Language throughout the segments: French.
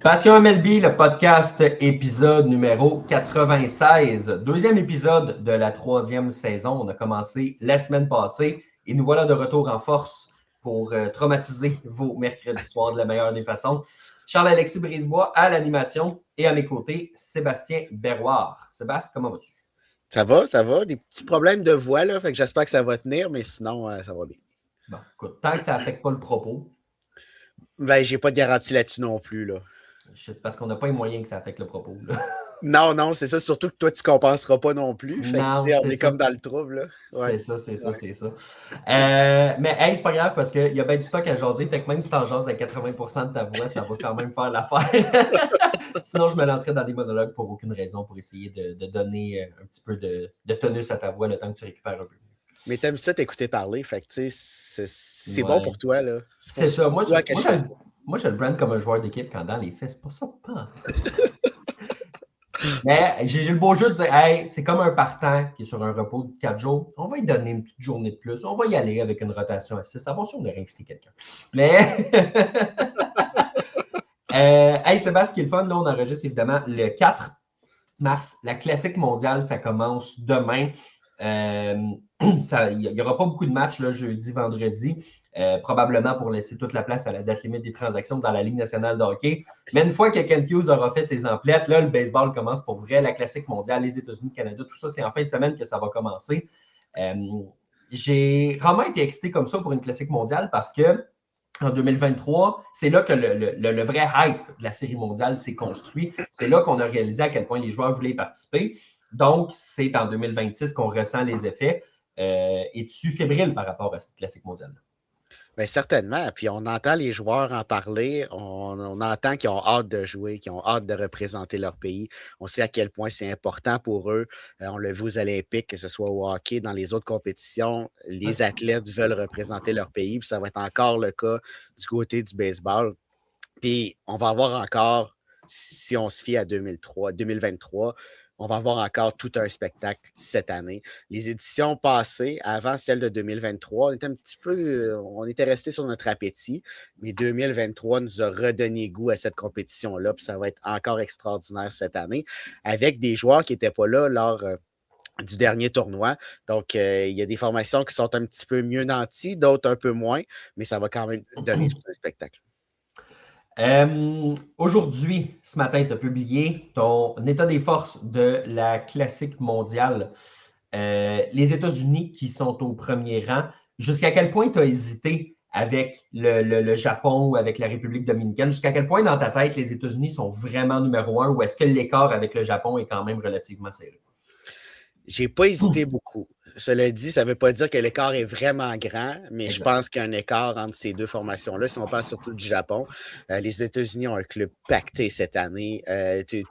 Passion MLB, le podcast épisode numéro 96. Deuxième épisode de la troisième saison. On a commencé la semaine passée et nous voilà de retour en force pour traumatiser vos mercredis soirs de la meilleure des façons. Charles-Alexis Brisebois à l'animation et à mes côtés, Sébastien Berroir. Sébastien, comment vas-tu? Ça va. Des petits problèmes de voix, là, fait que j'espère que ça va tenir, mais sinon, ça va bien. Bon, écoute, tant que ça n'affecte pas le propos. Ben, j'ai pas de garantie là-dessus non plus, là. Parce qu'on n'a pas les moyens que ça affecte le propos, là. Non, c'est ça. Surtout que toi, tu compenseras pas non plus. Fait Non, que, on est ça. comme dans le trouble, là. Ouais. C'est ça. Mais hey, c'est pas grave parce qu'il y a bien du stock à jaser. Fait que même si t'en jases à 80% de ta voix, ça va quand même faire l'affaire. Sinon, je me lancerais dans des monologues pour aucune raison, pour essayer de donner un petit peu de tonus à ta voix le temps que tu récupères un peu. Mais t'aimes ça t'écouter parler, fait que tu sais, c'est bon pour toi, là. C'est ça. Moi, je le brand comme un joueur d'équipe quand dans les faits, c'est pas ça pas. Mais j'ai le beau jeu de dire, hey, c'est comme un partant qui est sur un repos de 4 jours. On va lui donner une petite journée de plus. On va y aller avec une rotation à 6. Ça va si on a réinvité quelqu'un. Mais, hey, Sébastien, ce qui est le fun, là, on enregistre évidemment le 4 mars. La classique mondiale, ça commence demain. Il n'y aura pas beaucoup de matchs là, jeudi, vendredi. Probablement pour laisser toute la place à la date limite des transactions dans la Ligue nationale de hockey. Mais une fois que Kent Hughes aura fait ses emplettes, là, le baseball commence pour vrai. La classique mondiale, les États-Unis, le Canada, tout ça, c'est en fin de semaine que ça va commencer. J'ai vraiment été excité comme ça pour une classique mondiale parce que en 2023, c'est là que le vrai hype de la série mondiale s'est construit. C'est là qu'on a réalisé à quel point les joueurs voulaient y participer. Donc, c'est en 2026 qu'on ressent les effets. Es-tu fébrile par rapport à cette classique mondiale-là? Bien, certainement. Puis on entend les joueurs en parler. On entend qu'ils ont hâte de jouer, qu'ils ont hâte de représenter leur pays. On sait à quel point c'est important pour eux. On l'a vu aux Olympiques, que ce soit au hockey, dans les autres compétitions. Les athlètes veulent représenter leur pays. Puis ça va être encore le cas du côté du baseball. Puis on va avoir encore, si on se fie à 2023, on va avoir encore tout un spectacle cette année. Les éditions passées, avant celle de 2023, on était resté sur notre appétit, mais 2023 nous a redonné goût à cette compétition-là, puis ça va être encore extraordinaire cette année, avec des joueurs qui n'étaient pas là lors du dernier tournoi. Donc, il y a des formations qui sont un petit peu mieux nanties, d'autres un peu moins, mais ça va quand même donner tout un spectacle. Aujourd'hui, ce matin, tu as publié ton état des forces de la classique mondiale. Les États-Unis qui sont au premier rang. Jusqu'à quel point tu as hésité avec le Japon ou avec la République dominicaine? Jusqu'à quel point dans ta tête, les États-Unis sont vraiment numéro un ou est-ce que l'écart avec le Japon est quand même relativement serré? J'ai pas hésité beaucoup. Cela dit, ça ne veut pas dire que l'écart est vraiment grand, mais je pense qu'il y a un écart entre ces deux formations-là. Si on parle surtout du Japon, les États-Unis ont un club pacté cette année.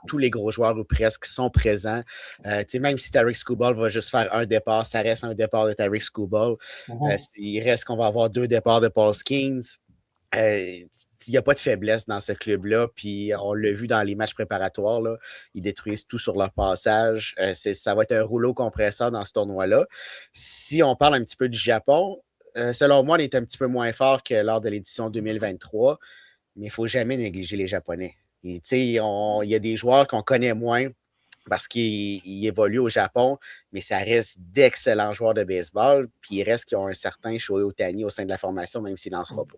Tous les gros joueurs ou presque sont présents. Même si Tarik Skubal va juste faire un départ, ça reste un départ de Tarik Skubal. Il reste qu'on va avoir 2 départs de Paul Skeens. Il n'y a pas de faiblesse dans ce club-là, puis on l'a vu dans les matchs préparatoires, là, ils détruisent tout sur leur passage. Ça va être un rouleau compresseur dans ce tournoi-là. Si on parle un petit peu du Japon, selon moi, on est un petit peu moins fort que lors de l'édition 2023, mais il ne faut jamais négliger les Japonais. Il y a des joueurs qu'on connaît moins parce qu'ils évoluent au Japon, mais ça reste d'excellents joueurs de baseball, puis il reste qu'ils ont un certain Shohei Ohtani au sein de la formation, même s'il n'en sera pas.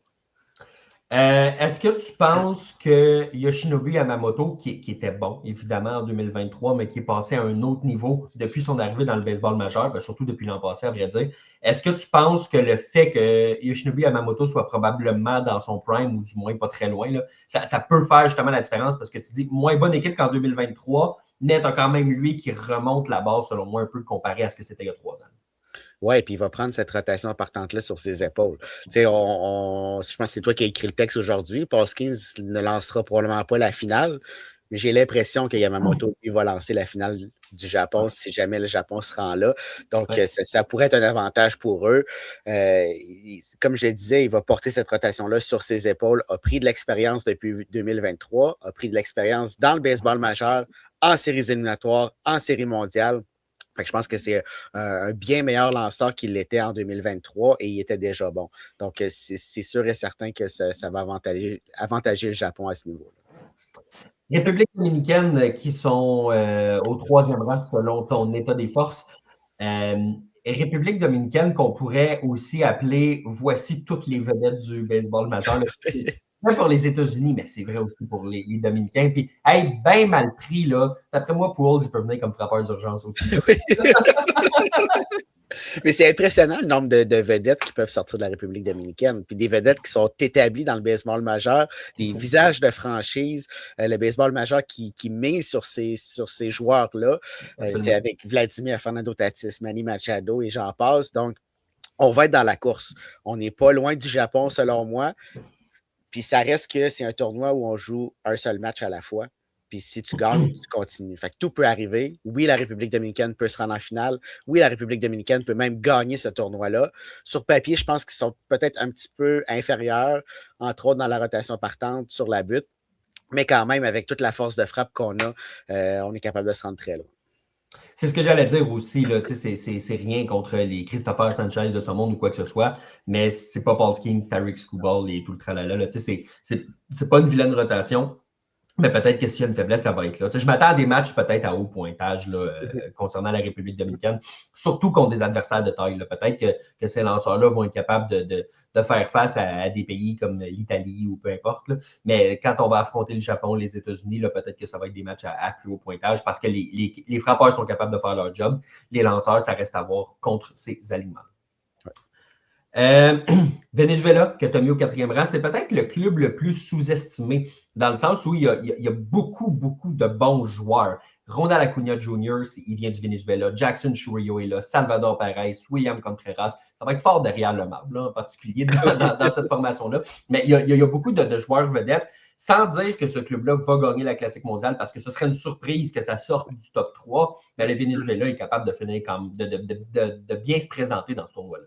Est-ce que tu penses que Yoshinobu Yamamoto, qui était bon, évidemment, en 2023, mais qui est passé à un autre niveau depuis son arrivée dans le baseball majeur, surtout depuis l'an passé, à vrai dire, est-ce que tu penses que le fait que Yoshinobu Yamamoto soit probablement dans son prime, ou du moins pas très loin, là, ça peut faire justement la différence parce que tu dis moins bonne équipe qu'en 2023, mais tu as quand même lui qui remonte la barre, selon moi, un peu comparé à ce que c'était il y a 3 ans. Oui, puis il va prendre cette rotation partante-là sur ses épaules. Je pense que c'est toi qui as écrit le texte aujourd'hui. Paul Skeens ne lancera probablement pas la finale, mais j'ai l'impression que Yamamoto va lancer la finale du Japon si jamais le Japon se rend là. Donc, ça pourrait être un avantage pour eux. Comme je le disais, il va porter cette rotation-là sur ses épaules, a pris de l'expérience depuis 2023, a pris de l'expérience dans le baseball majeur, en séries éliminatoires, en série mondiale. Je pense que c'est un bien meilleur lanceur qu'il l'était en 2023 et il était déjà bon. Donc, c'est sûr et certain que ça va avantager le Japon à ce niveau-là. République dominicaine qui sont au 3e rang selon ton état des forces. République dominicaine qu'on pourrait aussi appeler voici toutes les vedettes du baseball majeur. Même pour les États-Unis, mais c'est vrai aussi pour les Dominicains. Puis, hey, bien mal pris, là. D'après moi, Pujols, il peut venir comme frappeur d'urgence aussi. Mais c'est impressionnant le nombre de vedettes qui peuvent sortir de la République dominicaine. Puis des vedettes qui sont établies dans le baseball majeur, des visages de franchise, le baseball majeur qui mise sur ces joueurs-là, avec Vladimir Fernando Tatis, Manny Machado et j'en passe. Donc, on va être dans la course. On n'est pas loin du Japon, selon moi. Puis ça reste que c'est un tournoi où on joue un seul match à la fois. Puis si tu gagnes, tu continues. Fait que tout peut arriver. Oui, la République dominicaine peut se rendre en finale. Oui, la République dominicaine peut même gagner ce tournoi-là. Sur papier, je pense qu'ils sont peut-être un petit peu inférieurs, entre autres dans la rotation partante sur la butte. Mais quand même, avec toute la force de frappe qu'on a, on est capable de se rendre très loin. C'est ce que j'allais dire aussi. Là, c'est rien contre les Christopher Sanchez de ce monde ou quoi que ce soit, mais c'est pas Paul Skeens, Tarik Skubal et tout le tralala. Là, c'est pas une vilaine rotation. Mais peut-être que s'il y a une faiblesse, ça va être là. Je m'attends à des matchs peut-être à haut pointage là, concernant la République dominicaine, surtout contre des adversaires de taille. Là. Peut-être que ces lanceurs-là vont être capables de faire face à des pays comme l'Italie ou peu importe. Là. Mais quand on va affronter le Japon, les États-Unis, là, peut-être que ça va être des matchs à plus haut pointage parce que les frappeurs sont capables de faire leur job. Les lanceurs, ça reste à voir contre ces aliments. Venezuela, que tu as mis au 4e rang, c'est peut-être le club le plus sous-estimé dans le sens où il y a beaucoup, beaucoup de bons joueurs. Ronald Acuna Jr., il vient du Venezuela. Jackson Chourio est là. Salvador Perez, William Contreras. Ça va être fort derrière le marbre, en particulier dans cette formation-là. Mais il y a beaucoup de joueurs vedettes. Sans dire que ce club-là va gagner la Classique mondiale parce que ce serait une surprise que ça sorte du top 3. Mais le Venezuela est capable de finir de bien se présenter dans ce tournoi-là.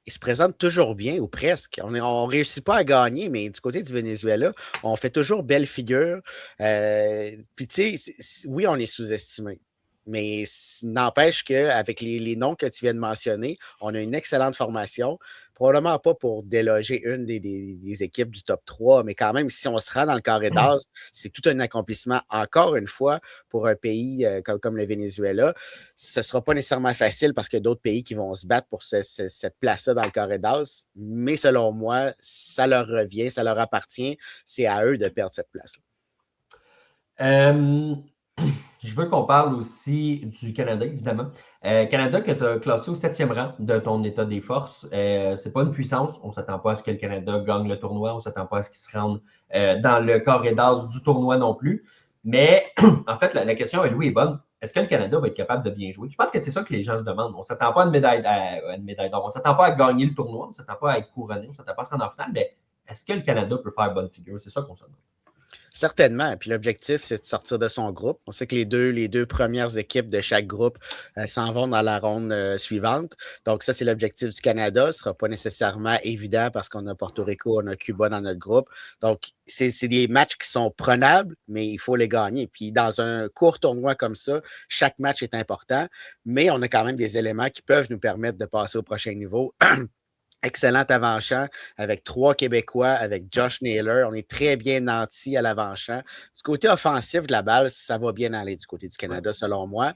Il se présente toujours bien, ou presque. On ne réussit pas à gagner, mais du côté du Venezuela, on fait toujours belle figure. Puis, tu sais, oui, on est sous-estimé. Mais n'empêche qu'avec les noms que tu viens de mentionner, on a une excellente formation. Probablement pas pour déloger une des équipes du top 3, mais quand même, si on se rend dans le carré d'as, c'est tout un accomplissement, encore une fois, pour un pays comme le Venezuela. Ce ne sera pas nécessairement facile parce qu'il y a d'autres pays qui vont se battre pour cette place-là dans le carré d'as, mais selon moi, ça leur revient, ça leur appartient. C'est à eux de perdre cette place-là. Je veux qu'on parle aussi du Canada, évidemment. Canada que tu as classé au 7e rang de ton état des forces. C'est pas une puissance. On ne s'attend pas à ce que le Canada gagne le tournoi. On ne s'attend pas à ce qu'il se rende dans le carré d'as du tournoi non plus. Mais en fait, la question à Louis est bonne. Est-ce que le Canada va être capable de bien jouer? Je pense que c'est ça que les gens se demandent. On ne s'attend pas à une médaille d'or. On ne s'attend pas à gagner le tournoi. On ne s'attend pas à être couronné. On ne s'attend pas à se rendre en finale. Mais est-ce que le Canada peut faire bonne figure? C'est ça qu'on se demande. Certainement. Puis l'objectif, c'est de sortir de son groupe. On sait que les deux premières équipes de chaque groupe s'en vont dans la ronde suivante. Donc, ça, c'est l'objectif du Canada. Ce ne sera pas nécessairement évident parce qu'on a Porto Rico, on a Cuba dans notre groupe. Donc, c'est des matchs qui sont prenables, mais il faut les gagner. Puis, dans un court tournoi comme ça, chaque match est important, mais on a quand même des éléments qui peuvent nous permettre de passer au prochain niveau. Excellent avant-champ avec 3 Québécois, avec Josh Naylor. On est très bien nantis à l'avant-champ. Du côté offensif de la balle, ça va bien aller du côté du Canada, selon moi.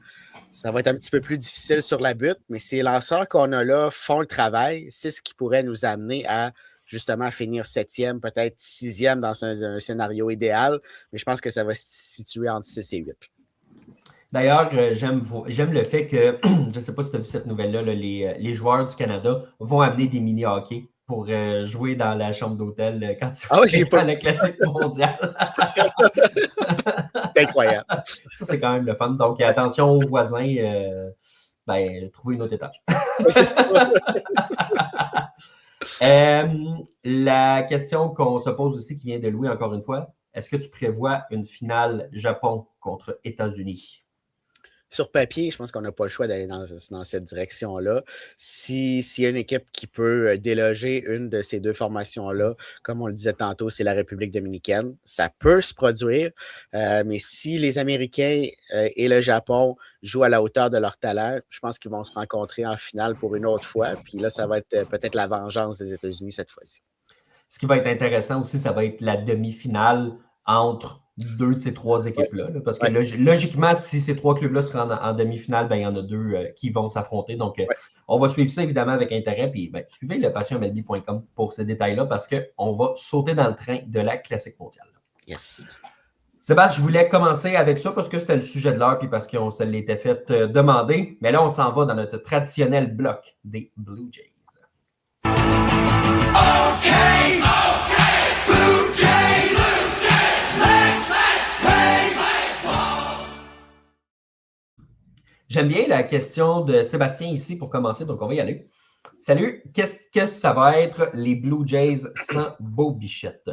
Ça va être un petit peu plus difficile sur la butte, mais ces lanceurs qu'on a là font le travail. C'est ce qui pourrait nous amener à justement finir 7e, peut-être 6e dans un scénario idéal. Mais je pense que ça va se situer entre 6 et 8. D'ailleurs, j'aime le fait que, je ne sais pas si tu as vu cette nouvelle-là, là, les joueurs du Canada vont amener des mini-hockey pour jouer dans la chambre d'hôtel quand ils vont à la Classique mondiale. C'est incroyable. Ça, c'est quand même le fun. Donc, attention aux voisins, trouvez une autre étage. La question qu'on se pose aussi, qui vient de Louis encore une fois, est-ce que tu prévois une finale Japon contre États-Unis? Sur papier, je pense qu'on n'a pas le choix d'aller dans cette direction-là. S'il y a une équipe qui peut déloger une de ces deux formations-là, comme on le disait tantôt, c'est la République dominicaine. Ça peut se produire, mais si les Américains et le Japon jouent à la hauteur de leur talent, je pense qu'ils vont se rencontrer en finale pour une autre fois. Puis là, ça va être peut-être la vengeance des États-Unis cette fois-ci. Ce qui va être intéressant aussi, ça va être la demi-finale entre deux de ces trois équipes-là. Là, parce que Ouais. logiquement, si ces trois clubs-là se rendent en demi-finale, ben, il y en a deux qui vont s'affronter. Donc, on va suivre ça évidemment avec intérêt. Puis, ben, suivez le passionmlb.com pour ces détails-là parce qu'on va sauter dans le train de la Classique mondiale. Yes. Sébastien, je voulais commencer avec ça parce que c'était le sujet de l'heure puis parce qu'on se l'était fait demander. Mais là, on s'en va dans notre traditionnel bloc des Blue Jays. OK! Blue Jays! Let's play ball! J'aime bien la question de Sébastien ici pour commencer, donc on va y aller. Salut, qu'est-ce que ça va être les Blue Jays sans Bo Bichette?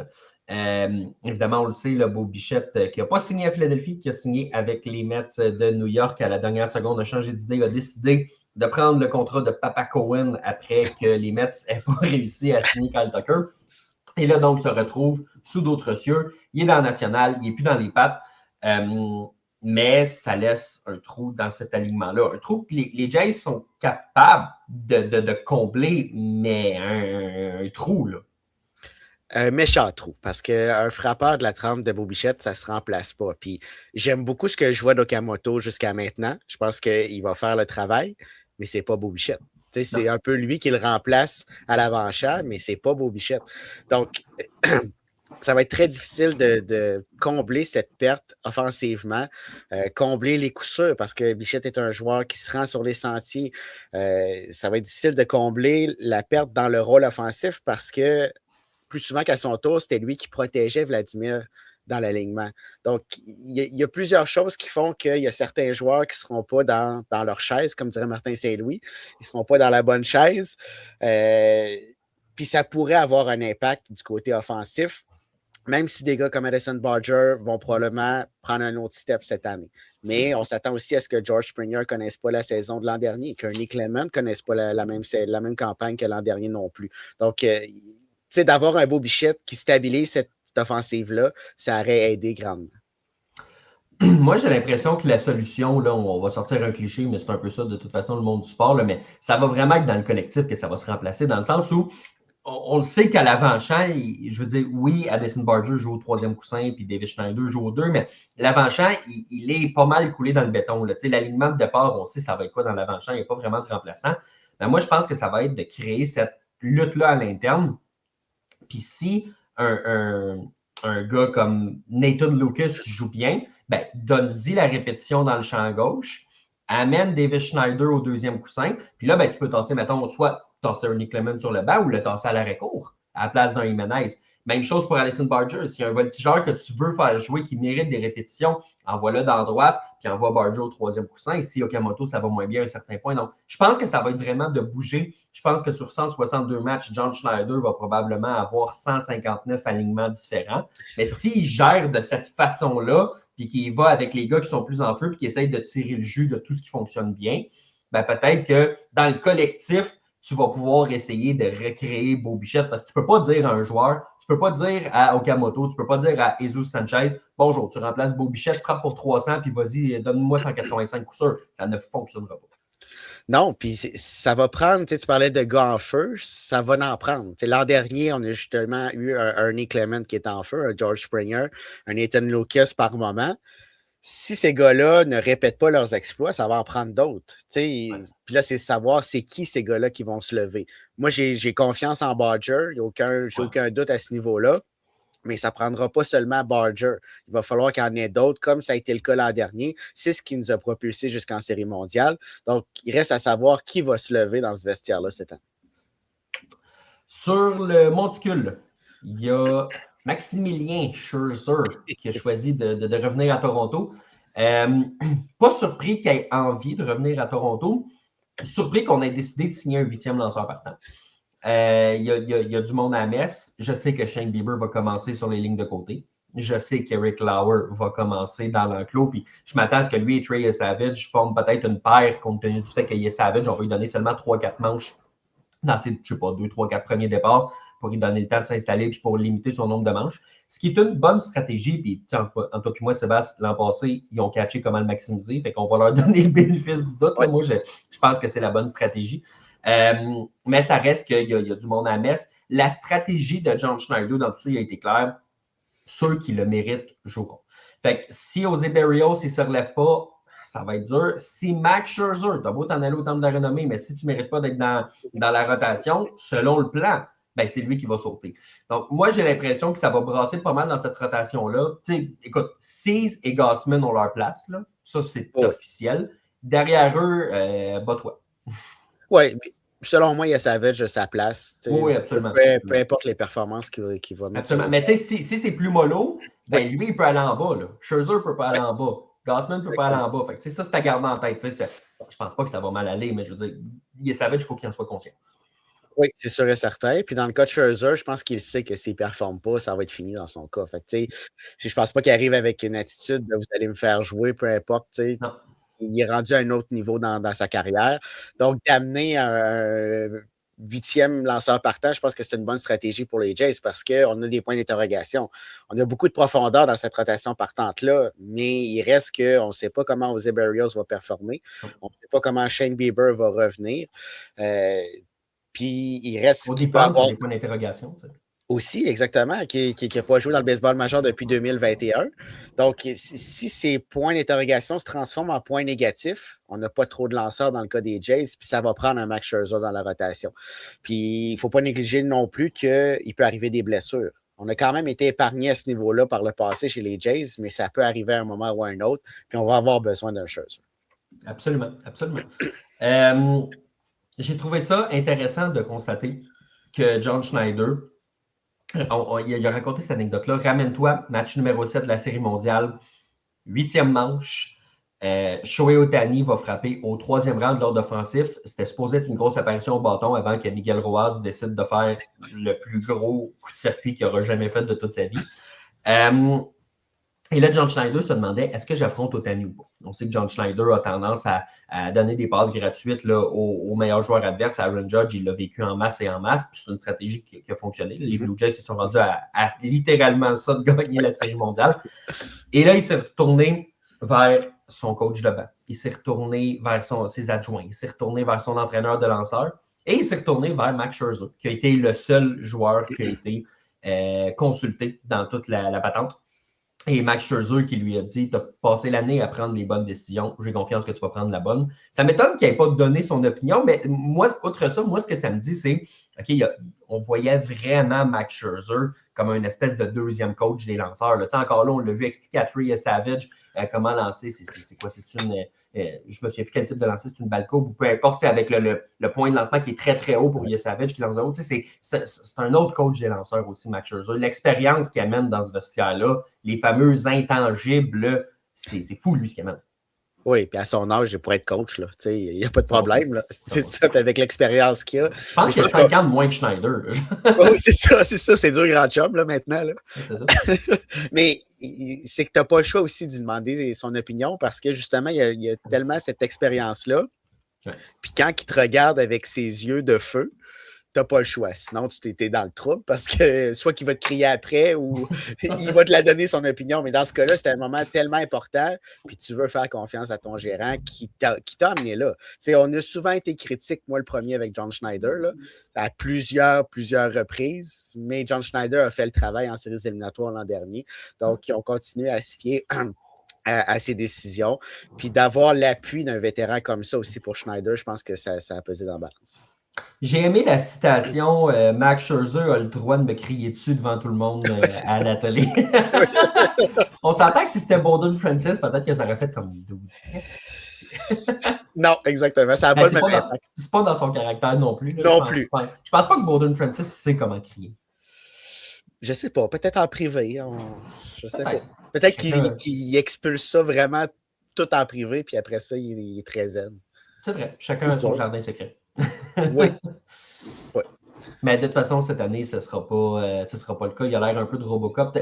Évidemment, on le sait, le Bo Bichette qui n'a pas signé à Philadelphie, qui a signé avec les Mets de New York à la dernière seconde, a changé d'idée, a décidé de prendre le contrat de Papa Cohen après que les Mets n'aient pas réussi à signer Kyle Tucker. Et là, donc, se retrouve sous d'autres cieux. Il est dans la nationale, il n'est plus dans les pattes. Mais ça laisse un trou dans cet alignement-là. Un trou que les Jays sont capables de combler, mais un trou, là. Un méchant trou, parce qu'un frappeur de la trempe de Bo Bichette, ça ne se remplace pas. Puis j'aime beaucoup ce que je vois d'Okamoto jusqu'à maintenant. Je pense qu'il va faire le travail, mais c'est pas Bo Bichette. C'est un peu lui qui le remplace à l'avant-champ, mais c'est pas Bo Bichette. Donc, ça va être très difficile de combler cette perte offensivement, combler les coups sûrs, parce que Bichette est un joueur qui se rend sur les sentiers. Ça va être difficile de combler la perte dans le rôle offensif parce que plus souvent qu'à son tour, c'était lui qui protégeait Vladimir dans l'alignement. Donc, il y a plusieurs choses qui font qu'il y a certains joueurs qui ne seront pas dans leur chaise, comme dirait Martin Saint-Louis. Ils ne seront pas dans la bonne chaise. Puis ça pourrait avoir un impact du côté offensif, même si des gars comme Addison Barger vont probablement prendre un autre step cette année. Mais on s'attend aussi à ce que George Springer ne connaisse pas la saison de l'an dernier, que Nick Lemon ne connaisse pas la même campagne que l'an dernier non plus. Donc, d'avoir un Bo Bichette qui stabilise cette offensive-là, ça aurait aidé grandement. Moi, j'ai l'impression que la solution, là, on va sortir un cliché, mais c'est un peu ça de toute façon le monde du sport, là, mais ça va vraiment être dans le collectif que ça va se remplacer, dans le sens où on le sait qu'à l'avant-champ, je veux dire, oui, Addison Barger joue au troisième coussin, puis David Schneider joue au 2, mais l'avant-champ, il est pas mal coulé dans le béton. L'alignement de départ, on sait ça va être quoi dans l'avant-champ, il n'y a pas vraiment de remplaçant. Mais moi, je pense que ça va être de créer cette lutte-là à l'interne. Puis si un gars comme Nathan Lucas joue bien, ben, donne-y la répétition dans le champ gauche, amène David Schneider au deuxième coussin, puis là, ben, tu peux tasser, mettons, soit tasser un Nick Lemon sur le banc ou le tasser à l'arrêt-court à la place d'un Jimenez. Même chose pour Addison Barger. S'il y a un voltigeur que tu veux faire jouer qui mérite des répétitions, envoie-le dans la droite, puis envoie Barger au troisième coussin. Et si Okamoto, ça va moins bien à un certain point. Donc, je pense que ça va être vraiment de bouger. Je pense que sur 162 matchs, John Schneider va probablement avoir 159 alignements différents. Mais s'il gère de cette façon-là, puis qu'il va avec les gars qui sont plus en feu, puis qui essayent de tirer le jus de tout ce qui fonctionne bien, ben peut-être que dans le collectif, tu vas pouvoir essayer de recréer Bo Bichette parce que tu ne peux pas dire à un joueur, tu ne peux pas dire à Okamoto, tu ne peux pas dire à Jesus Sanchez, bonjour, tu remplaces Bo Bichette, frappe pour 300, puis vas-y, donne-moi 185 coups sûrs. Ça ne fonctionnera pas. Non, puis ça va prendre, tu parlais de gars en feu, ça va en prendre. L'an dernier, on a justement eu un Nick Lemon qui est en feu, un George Springer, un Nathan Lucas par moment. Si ces gars-là ne répètent pas leurs exploits, ça va en prendre d'autres. Puis là, c'est savoir c'est qui ces gars-là qui vont se lever. Moi, j'ai confiance en Barger, j'ai aucun doute à ce niveau-là, mais ça ne prendra pas seulement Barger. Il va falloir qu'il y en ait d'autres, comme ça a été le cas l'an dernier. C'est ce qui nous a propulsé jusqu'en Série mondiale. Donc, il reste à savoir qui va se lever dans ce vestiaire-là cette année. Sur le monticule, il y a Maximilien Scherzer qui a choisi de revenir à Toronto. Pas surpris qu'il ait envie de revenir à Toronto. Surpris qu'on ait décidé de signer un 8e lanceur partant. Il y a du monde à Metz. Je sais que Shane Bieber va commencer sur les lignes de côté. Je sais qu'Eric Lauer va commencer dans l'enclos. Puis je m'attends à ce que lui et Trey Savage forment peut-être une paire compte tenu du fait qu'il y ait Savage. On va lui donner seulement 3-4 manches dans ses, 2, 3, 4 premiers départs pour lui donner le temps de s'installer puis pour limiter son nombre de manches. Ce qui est une bonne stratégie. Puis en toi et moi, Sébastien, l'an passé, ils ont catché comment le maximiser. Fait qu'on va leur donner le bénéfice du doute. Moi, je pense que c'est la bonne stratégie. Mais ça reste qu'il y a du monde à Metz. La stratégie de John Schneider dans tout ça, il a été clair. Ceux qui le méritent joueront. Fait que si José Berrios ne se relève pas, ça va être dur. Si Max Scherzer, tu as beau t'en aller au temple de la renommée, mais si tu ne mérites pas d'être dans la rotation, selon le plan, ben c'est lui qui va sauter. Donc, moi, j'ai l'impression que ça va brasser pas mal dans cette rotation-là. Écoute, Cease et Gausman ont leur place. Là. Ça, c'est officiel. Derrière eux, bats-toi. Oui, selon moi, il y a Savage de sa place. Oui, absolument. Peu importe les performances qu'il va mettre. Absolument. Mais tu sais, si c'est plus mollo, ben lui, il peut aller en bas. Là. Scherzer ne peut pas aller en bas. Gausman ne peut pas aller en bas. Fait que, ça, c'est à garder en tête. Je pense pas que ça va mal aller, mais je veux dire, il est Savage, il faut qu'il en soit conscient. Oui, c'est sûr et certain. Puis dans le cas de Scherzer, je pense qu'il sait que s'il ne performe pas, ça va être fini dans son cas. Fait que, je ne pense pas qu'il arrive avec une attitude de vous allez me faire jouer, peu importe. Il est rendu à un autre niveau dans sa carrière. Donc, d'amener un 8e lanceur partant, je pense que c'est une bonne stratégie pour les Jays parce qu'on a des points d'interrogation. On a beaucoup de profondeur dans cette rotation partante-là, mais il reste qu'on ne sait pas comment José Berrios va performer. On ne sait pas comment Shane Bieber va revenir. Puis il reste. Au départ, avoir... des points d'interrogation. Aussi, exactement, qui n'a pas joué dans le baseball majeur depuis 2021. Donc, si ces points d'interrogation se transforment en points négatifs, on n'a pas trop de lanceurs dans le cas des Jays, puis ça va prendre un Max Scherzer dans la rotation. Puis, il ne faut pas négliger non plus qu'il peut arriver des blessures. On a quand même été épargné à ce niveau-là par le passé chez les Jays, mais ça peut arriver à un moment ou à un autre, puis on va avoir besoin d'un Scherzer. Absolument, absolument. J'ai trouvé ça intéressant de constater que John Schneider, il a raconté cette anecdote-là. Ramène-toi, match numéro 7 de la Série mondiale, 8e manche. Shohei Ohtani va frapper au 3e rang de l'ordre offensif. C'était supposé être une grosse apparition au bâton avant que Miguel Rojas décide de faire le plus gros coup de circuit qu'il aura jamais fait de toute sa vie. Et là, John Schneider se demandait, est-ce que j'affronte Ohtani ou pas? On sait que John Schneider a tendance à donner des passes gratuites là, aux meilleurs joueurs adverses. Aaron Judge, il l'a vécu en masse et en masse. Puis c'est une stratégie qui a fonctionné. Les Blue Jays se sont rendus à littéralement ça de gagner la Série mondiale. Et là, il s'est retourné vers son coach de banc. Il s'est retourné vers ses adjoints. Il s'est retourné vers son entraîneur de lanceurs. Et il s'est retourné vers Max Scherzer, qui a été le seul joueur qui a été consulté dans toute la patente. Et Max Scherzer qui lui a dit « Tu as passé l'année à prendre les bonnes décisions. J'ai confiance que tu vas prendre la bonne. » Ça m'étonne qu'il n'ait pas donné son opinion, mais moi, outre ça, moi, ce que ça me dit, c'est OK, on voyait vraiment Max Scherzer comme une espèce de deuxième coach des lanceurs. Là. Encore là, on l'a vu expliquer à Trey Savage comment lancer. C'est quoi? C'est une. Je me souviens plus quel type de lancer, c'est une balle courbe ou peu importe, avec le point de lancement qui est très, très haut pour Savage qui lance de haut. C'est un autre coach des lanceurs aussi, Max Scherzer. L'expérience qu'il amène dans ce vestiaire-là, les fameux intangibles, c'est fou, lui, ce qu'il amène. Oui, puis à son âge, il pourrait être coach. Il n'y a pas de problème. Là. C'est ça, puis avec l'expérience qu'il a. Je pense qu'il a 5 ans de moins que Schneider. Oui, c'est ça. C'est deux grands chums là, maintenant. Là. C'est ça. Mais c'est que tu n'as pas le choix aussi d'y demander son opinion parce que justement, il y a tellement cette expérience-là. Ouais. Puis quand il te regarde avec ses yeux de feu, tu n'as pas le choix. Sinon, tu t'es dans le trouble parce que soit qu'il va te crier après ou il va te la donner son opinion. Mais dans ce cas-là, c'était un moment tellement important. Puis tu veux faire confiance à ton gérant qui t'a amené là. T'sais, on a souvent été critique, moi le premier avec John Schneider, là, à plusieurs reprises. Mais John Schneider a fait le travail en séries éliminatoires l'an dernier. Donc, ils ont continué à se fier à ses décisions. Puis d'avoir l'appui d'un vétéran comme ça aussi pour Schneider, je pense que ça a pesé dans la balance. J'ai aimé la citation Max Scherzer a le droit de me crier dessus devant tout le monde à la télé. On s'entend que si c'était Bowden Francis, peut-être que ça aurait fait comme non, exactement. Ça n'a pas le même impact. C'est pas dans son caractère non plus. Là, non plus. Je pense pas que Bowden Francis sait comment crier. Je sais pas. Peut-être en privé. Je sais pas. Peut-être qu'il expulse ça vraiment tout en privé, puis après ça, il est très zen. C'est vrai. Chacun a son jardin secret. Oui. Mais de toute façon, cette année, ce ne sera pas le cas. Il a l'air un peu de Robocop.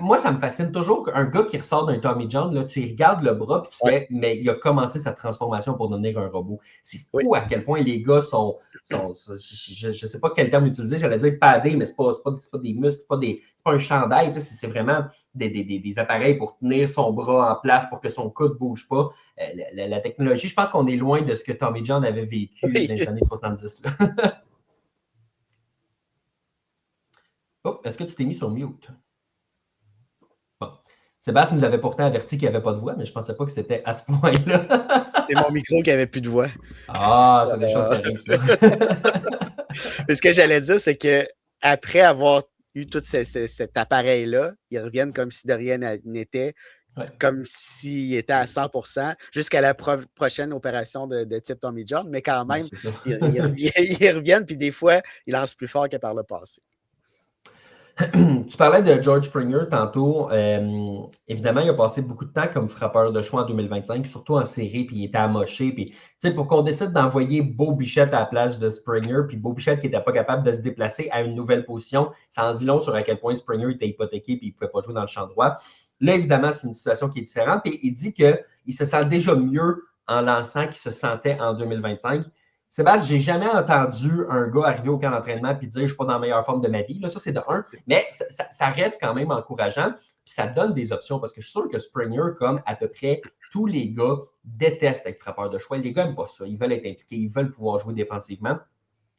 Moi, ça me fascine toujours qu'un gars qui ressort d'un Tommy John, là, tu regardes le bras et tu fais, mais il a commencé sa transformation pour devenir un robot. C'est fou à quel point les gars sont je ne sais pas quel terme utiliser, j'allais dire padés, mais ce n'est pas des muscles, ce n'est pas un chandail. C'est vraiment des appareils pour tenir son bras en place pour que son coude ne bouge pas. La technologie, je pense qu'on est loin de ce que Tommy John avait vécu dans les années 70. Là. Oh, est-ce que tu t'es mis sur mute? Bon. Sébastien nous avait pourtant averti qu'il n'y avait pas de voix, mais je ne pensais pas que c'était à ce point-là. C'est mon micro qui n'avait plus de voix. Ah, c'est des choses qui arrivent, ça. Mais ce que j'allais dire, c'est qu'après avoir eu tout cet appareil-là, ils reviennent comme si de rien n'était, comme s'il était à 100%, jusqu'à la prochaine opération de type Tommy John, mais quand même, ils reviennent, puis des fois, ils lancent plus fort que par le passé. Tu parlais de George Springer tantôt. Évidemment, il a passé beaucoup de temps comme frappeur de choix en 2025, surtout en série, puis il était amoché. Puis, pour qu'on décide d'envoyer Beau Bichette à la place de Springer, puis Beau Bichette qui n'était pas capable de se déplacer à une nouvelle position, ça en dit long sur à quel point Springer était hypothéqué puis il ne pouvait pas jouer dans le champ droit. Là, évidemment, c'est une situation qui est différente. Puis il dit qu'il se sent déjà mieux en lançant qu'il se sentait en 2025. Sébastien, j'ai jamais entendu un gars arriver au camp d'entraînement et dire je ne suis pas dans la meilleure forme de ma vie. Là, ça, c'est de un. Mais ça reste quand même encourageant. Puis ça donne des options parce que je suis sûr que Springer, comme à peu près tous les gars, détestent être frappeur de choix. Les gars n'aiment pas ça. Ils veulent être impliqués. Ils veulent pouvoir jouer défensivement.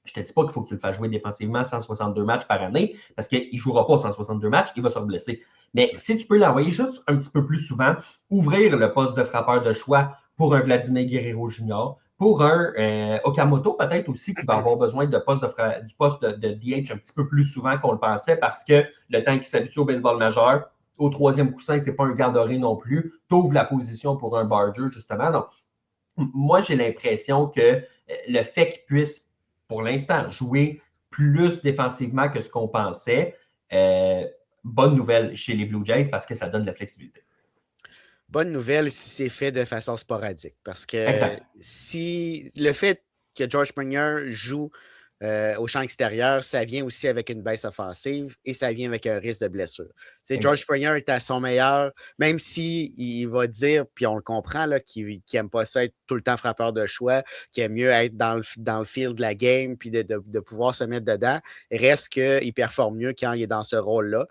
Je ne te dis pas qu'il faut que tu le fasses jouer défensivement 162 matchs par année parce qu'il ne jouera pas 162 matchs, il va se blesser. Mais si tu peux l'envoyer juste un petit peu plus souvent, ouvrir le poste de frappeur de choix pour un Vladimir Guerrero Jr., pour un Okamoto, peut-être aussi, qui va avoir besoin du poste de DH un petit peu plus souvent qu'on le pensait parce que le temps qu'il s'habitue au baseball majeur, au troisième coussin, ce n'est pas un gardoré non plus. Tu ouvres la position pour un Barger, justement. Donc, moi, j'ai l'impression que le fait qu'il puisse, pour l'instant, jouer plus défensivement que ce qu'on pensait, bonne nouvelle chez les Blue Jays parce que ça donne de la flexibilité. Bonne nouvelle si c'est fait de façon sporadique. Parce que exact. Si le fait que George Springer joue au champ extérieur, ça vient aussi avec une baisse offensive et ça vient avec un risque de blessure. George Springer est à son meilleur, même s'il va dire, puis on le comprend, qu'il n'aime pas ça être tout le temps frappeur de choix, qu'il aime mieux être dans le field de la game puis de pouvoir se mettre dedans, reste qu'il performe mieux quand il est dans ce rôle-là.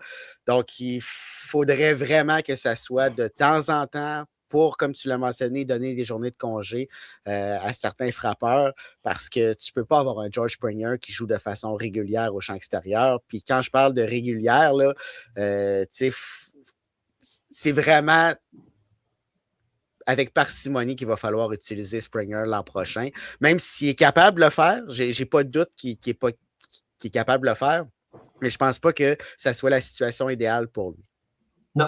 Donc, il faudrait vraiment que ça soit de temps en temps pour, comme tu l'as mentionné, donner des journées de congé à certains frappeurs parce que tu ne peux pas avoir un George Springer qui joue de façon régulière au champ extérieur. Puis quand je parle de régulière, là, c'est vraiment avec parcimonie qu'il va falloir utiliser Springer l'an prochain. Même s'il est capable de le faire, j'ai pas de doute qu'il est capable de le faire, mais je ne pense pas que ça soit la situation idéale pour lui. Non,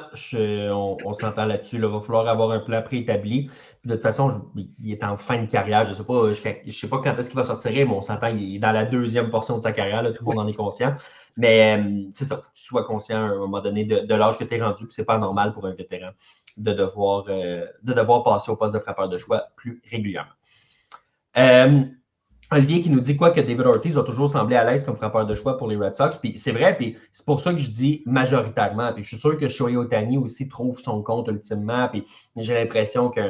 on s'entend là-dessus. Il va falloir avoir un plan préétabli. Puis de toute façon, il est en fin de carrière. Je ne sais pas quand est-ce qu'il va sortir, mais on s'entend, il est dans la deuxième portion de sa carrière. Là, tout le monde en est conscient. Mais c'est ça, il faut que tu sois conscient à un moment donné de l'âge que tu es rendu. Puis c'est pas normal pour un vétéran de devoir passer au poste de frappeur de choix plus régulièrement. Olivier qui nous dit quoi que David Ortiz a toujours semblé à l'aise comme frappeur de choix pour les Red Sox. Puis c'est vrai, puis c'est pour ça que je dis majoritairement. Puis je suis sûr que Shohei Ohtani aussi trouve son compte ultimement. Puis j'ai l'impression que.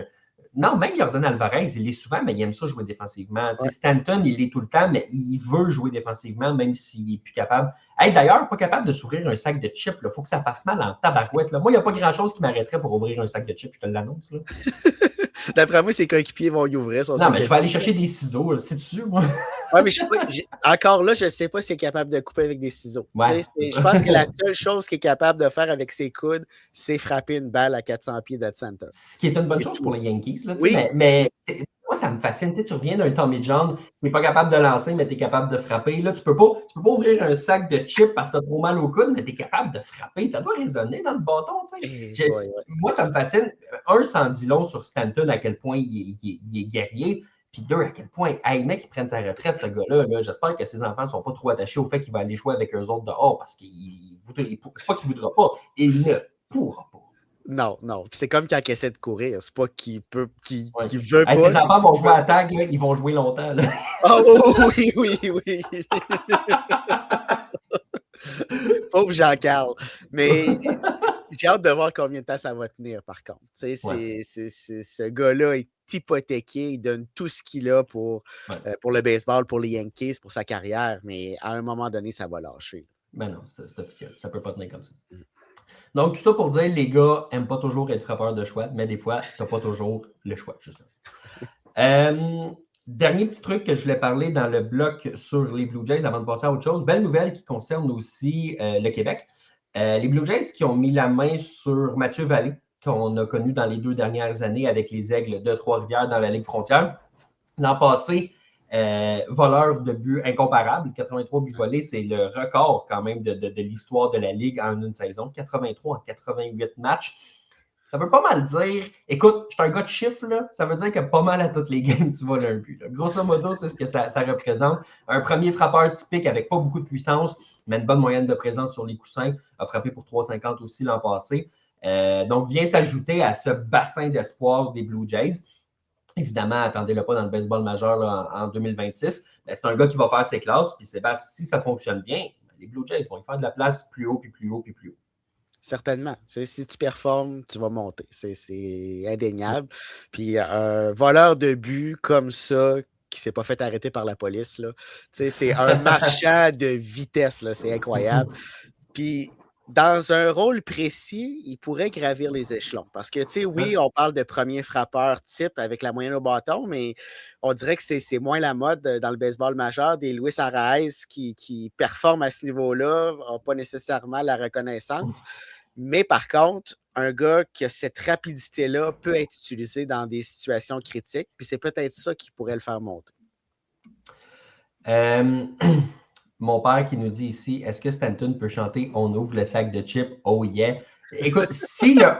Non, même Yordan Alvarez, il est souvent, mais il aime ça jouer défensivement. Ouais. Stanton, il est tout le temps, mais il veut jouer défensivement, même s'il n'est plus capable. Hey, d'ailleurs, pas capable de s'ouvrir un sac de chips. Il faut que ça fasse mal en tabarouette. Là. Moi, il n'y a pas grand-chose qui m'arrêterait pour ouvrir un sac de chips, je te l'annonce. D'après moi, ses coéquipiers vont y ouvrir. Non, mais je vais aller chercher des ciseaux, c'est dessus, moi. Oui, mais encore là, je ne sais pas s'il est capable de couper avec des ciseaux. Ouais, je pense que la seule chose qu'il est capable de faire avec ses coudes, c'est frapper une balle à 400 pieds de center. Ce qui est une bonne chose pour les Yankees. Là, oui. Mais moi, ça me fascine. Tu reviens d'un Tommy John, tu n'es pas capable de lancer, mais tu es capable de frapper. Là, tu peux pas ouvrir un sac de chips parce que tu as trop mal au coude, mais tu es capable de frapper. Ça doit résonner dans le bâton. Moi, ça me fascine. Un, ça en dit long sur Stanton, à quel point il est guerrier. Puis deux, à quel point, hey, mec, il prenne sa retraite, ce gars-là. Là, j'espère que ses enfants ne sont pas trop attachés au fait qu'il va aller jouer avec eux autres dehors parce qu'il c'est pas qu'il ne voudra pas. Il ne pourra pas. Non. Puis c'est comme quand il essaie de courir. C'est pas qu'il veut pas. Ses enfants vont jouer à tag, là, ils vont jouer longtemps. Là. Oh oui. Pauvre Jean-Carl. Mais j'ai hâte de voir combien de temps ça va tenir, par contre. Ce gars-là est hypothéqué, il donne tout ce qu'il a pour le baseball, pour les Yankees, pour sa carrière, mais à un moment donné, ça va lâcher. Ben non, c'est officiel. Ça ne peut pas tenir comme ça. Donc, tout ça pour dire, les gars n'aiment pas toujours être frappeurs de choix, mais des fois, tu n'as pas toujours le choix, justement. Dernier petit truc que je voulais parler dans le bloc sur les Blue Jays avant de passer à autre chose. Belle nouvelle qui concerne aussi le Québec. Les Blue Jays qui ont mis la main sur Mathieu Vallée, qu'on a connu dans les 2 dernières années avec les Aigles de Trois-Rivières dans la Ligue frontière. L'an passé, voleur de buts incomparable. 83 buts volés, c'est le record quand même de l'histoire de la Ligue en une saison. 83 en 88 matchs. Ça veut pas mal dire, écoute, je suis un gars de chiffres, là, ça veut dire que pas mal à toutes les games, tu voles un but. Là. Grosso modo, c'est ce que ça représente. Un premier frappeur typique avec pas beaucoup de puissance, mais une bonne moyenne de présence sur les coussins, a frappé pour 3,50 aussi l'an passé. Donc, vient s'ajouter à ce bassin d'espoir des Blue Jays. Évidemment, attendez-le pas dans le baseball majeur là, en 2026. Mais c'est un gars qui va faire ses classes. Puis Sébastien, si ça fonctionne bien, les Blue Jays vont y faire de la place plus haut, puis plus haut, puis plus haut. Certainement. Si tu performes, tu vas monter. C'est indéniable. Puis un voleur de but comme ça, qui ne s'est pas fait arrêter par la police, là, c'est un marchand de vitesse. Là, c'est incroyable. Puis dans un rôle précis, il pourrait gravir les échelons. Parce que, oui, on parle de premier frappeur type avec la moyenne au bâton, mais on dirait que c'est moins la mode dans le baseball majeur. Des Luis Arraez qui performent à ce niveau-là n'ont pas nécessairement la reconnaissance. Mais par contre, un gars qui a cette rapidité-là peut être utilisé dans des situations critiques. Puis c'est peut-être ça qui pourrait le faire monter. Mon père qui nous dit ici, est-ce que Stanton peut chanter « On ouvre le sac de chips, oh yeah ». Écoute, si le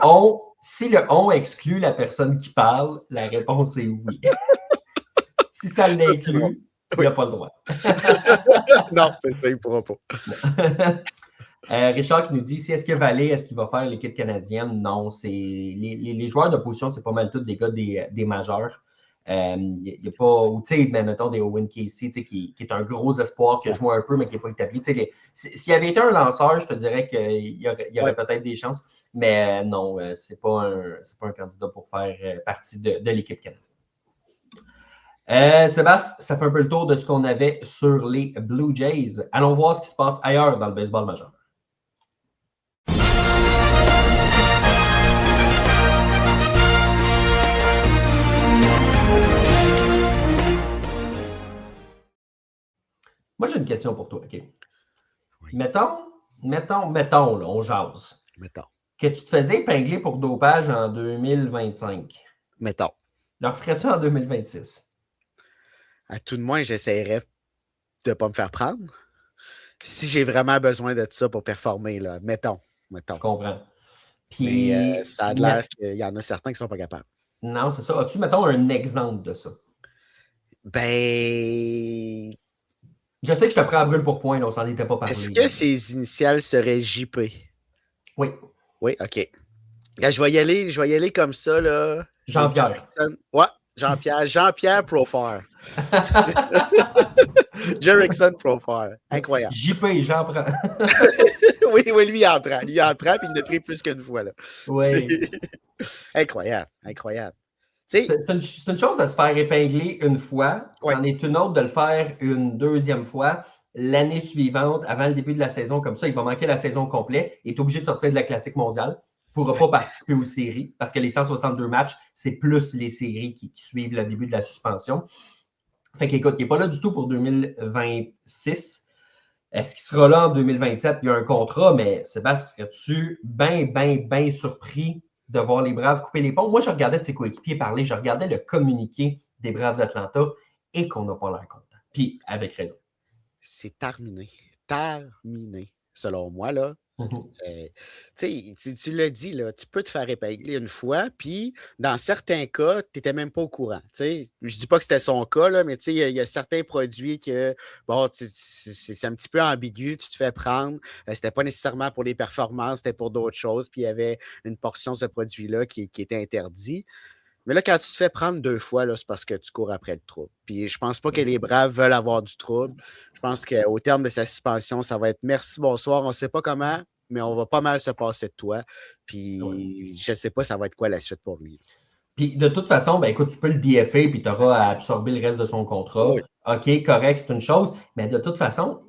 on exclut la personne qui parle, la réponse est oui. Si ça l'inclut, il n'a pas le droit. Non, c'est ça, il ne pourra pas. Richard qui nous dit ici, est-ce que Vallée, est-ce qu'il va faire l'équipe canadienne? Non, c'est les joueurs d'opposition, c'est pas mal tous des gars des majeurs. Il n'y a pas, ou tu sais, mettons des Owen Casey, qui est un gros espoir, qui a joué un peu, mais qui n'est pas établi. S'il y avait été un lanceur, je te dirais qu'il y aurait peut-être des chances, mais non, c'est pas un candidat pour faire partie de l'équipe canadienne. Sébastien, ça fait un peu le tour de ce qu'on avait sur les Blue Jays. Allons voir ce qui se passe ailleurs dans le baseball majeur. Moi, j'ai une question pour toi, OK? Oui. Mettons, là, on jase. Mettons. Que tu te faisais épingler pour dopage en 2025. Mettons. Le referais-tu en 2026? À tout de moins, j'essaierais de ne pas me faire prendre. Si j'ai vraiment besoin de ça pour performer, là, mettons. Je comprends. Puis, mais ça a l'air qu'il y en a certains qui ne sont pas capables. Non, c'est ça. As-tu, mettons, un exemple de ça? Ben... Je sais que je te prends à brûle pour point, là, on s'en était pas parlé. Est-ce que ses initiales seraient JP? Oui. Oui, OK. Là, je vais y aller comme ça, là. Jean-Pierre. Ouais, Jean-Pierre. Jean-Pierre Profire. Jerickson Profire. Incroyable. JP, j'en prends. oui, lui, il en prend. Lui, il en prend, puis il en a pris plus qu'une fois, là. Oui. Incroyable. C'est une chose de se faire épingler une fois, c'en est une autre de le faire une deuxième fois. L'année suivante, avant le début de la saison, comme ça, il va manquer la saison complète. Il est obligé de sortir de la Classique mondiale. Il ne pourra pas participer aux séries parce que les 162 matchs, c'est plus les séries qui suivent le début de la suspension. Fait qu'écoute, il n'est pas là du tout pour 2026. Est-ce qu'il sera là en 2027? Il y a un contrat, mais Sébastien, serais-tu bien surpris de voir les Braves couper les ponts? Moi, je regardais de ses coéquipiers parler, je regardais le communiqué des Braves d'Atlanta et qu'on n'a pas l'air content. Puis, avec raison. C'est terminé, selon moi, là. Tu l'as dit, là, tu peux te faire épingler une fois, puis dans certains cas, tu n'étais même pas au courant. Je ne dis pas que c'était son cas, là, mais il y a certains produits que, bon, c'est un petit peu ambigu, tu te fais prendre. C'était pas nécessairement pour les performances, c'était pour d'autres choses, puis il y avait une portion de ce produit-là qui était interdit. Mais là, quand tu te fais prendre 2 fois, là, c'est parce que tu cours après le trouble. Puis je pense pas que les Braves veulent avoir du trouble. Je pense qu'au terme de sa suspension, ça va être merci, bonsoir, on ne sait pas comment, mais on va pas mal se passer de toi. Puis je ne sais pas ça va être quoi la suite pour lui. Puis de toute façon, ben écoute, tu peux le DFA puis tu auras à absorber le reste de son contrat. Oui. OK, correct, c'est une chose. Mais de toute façon,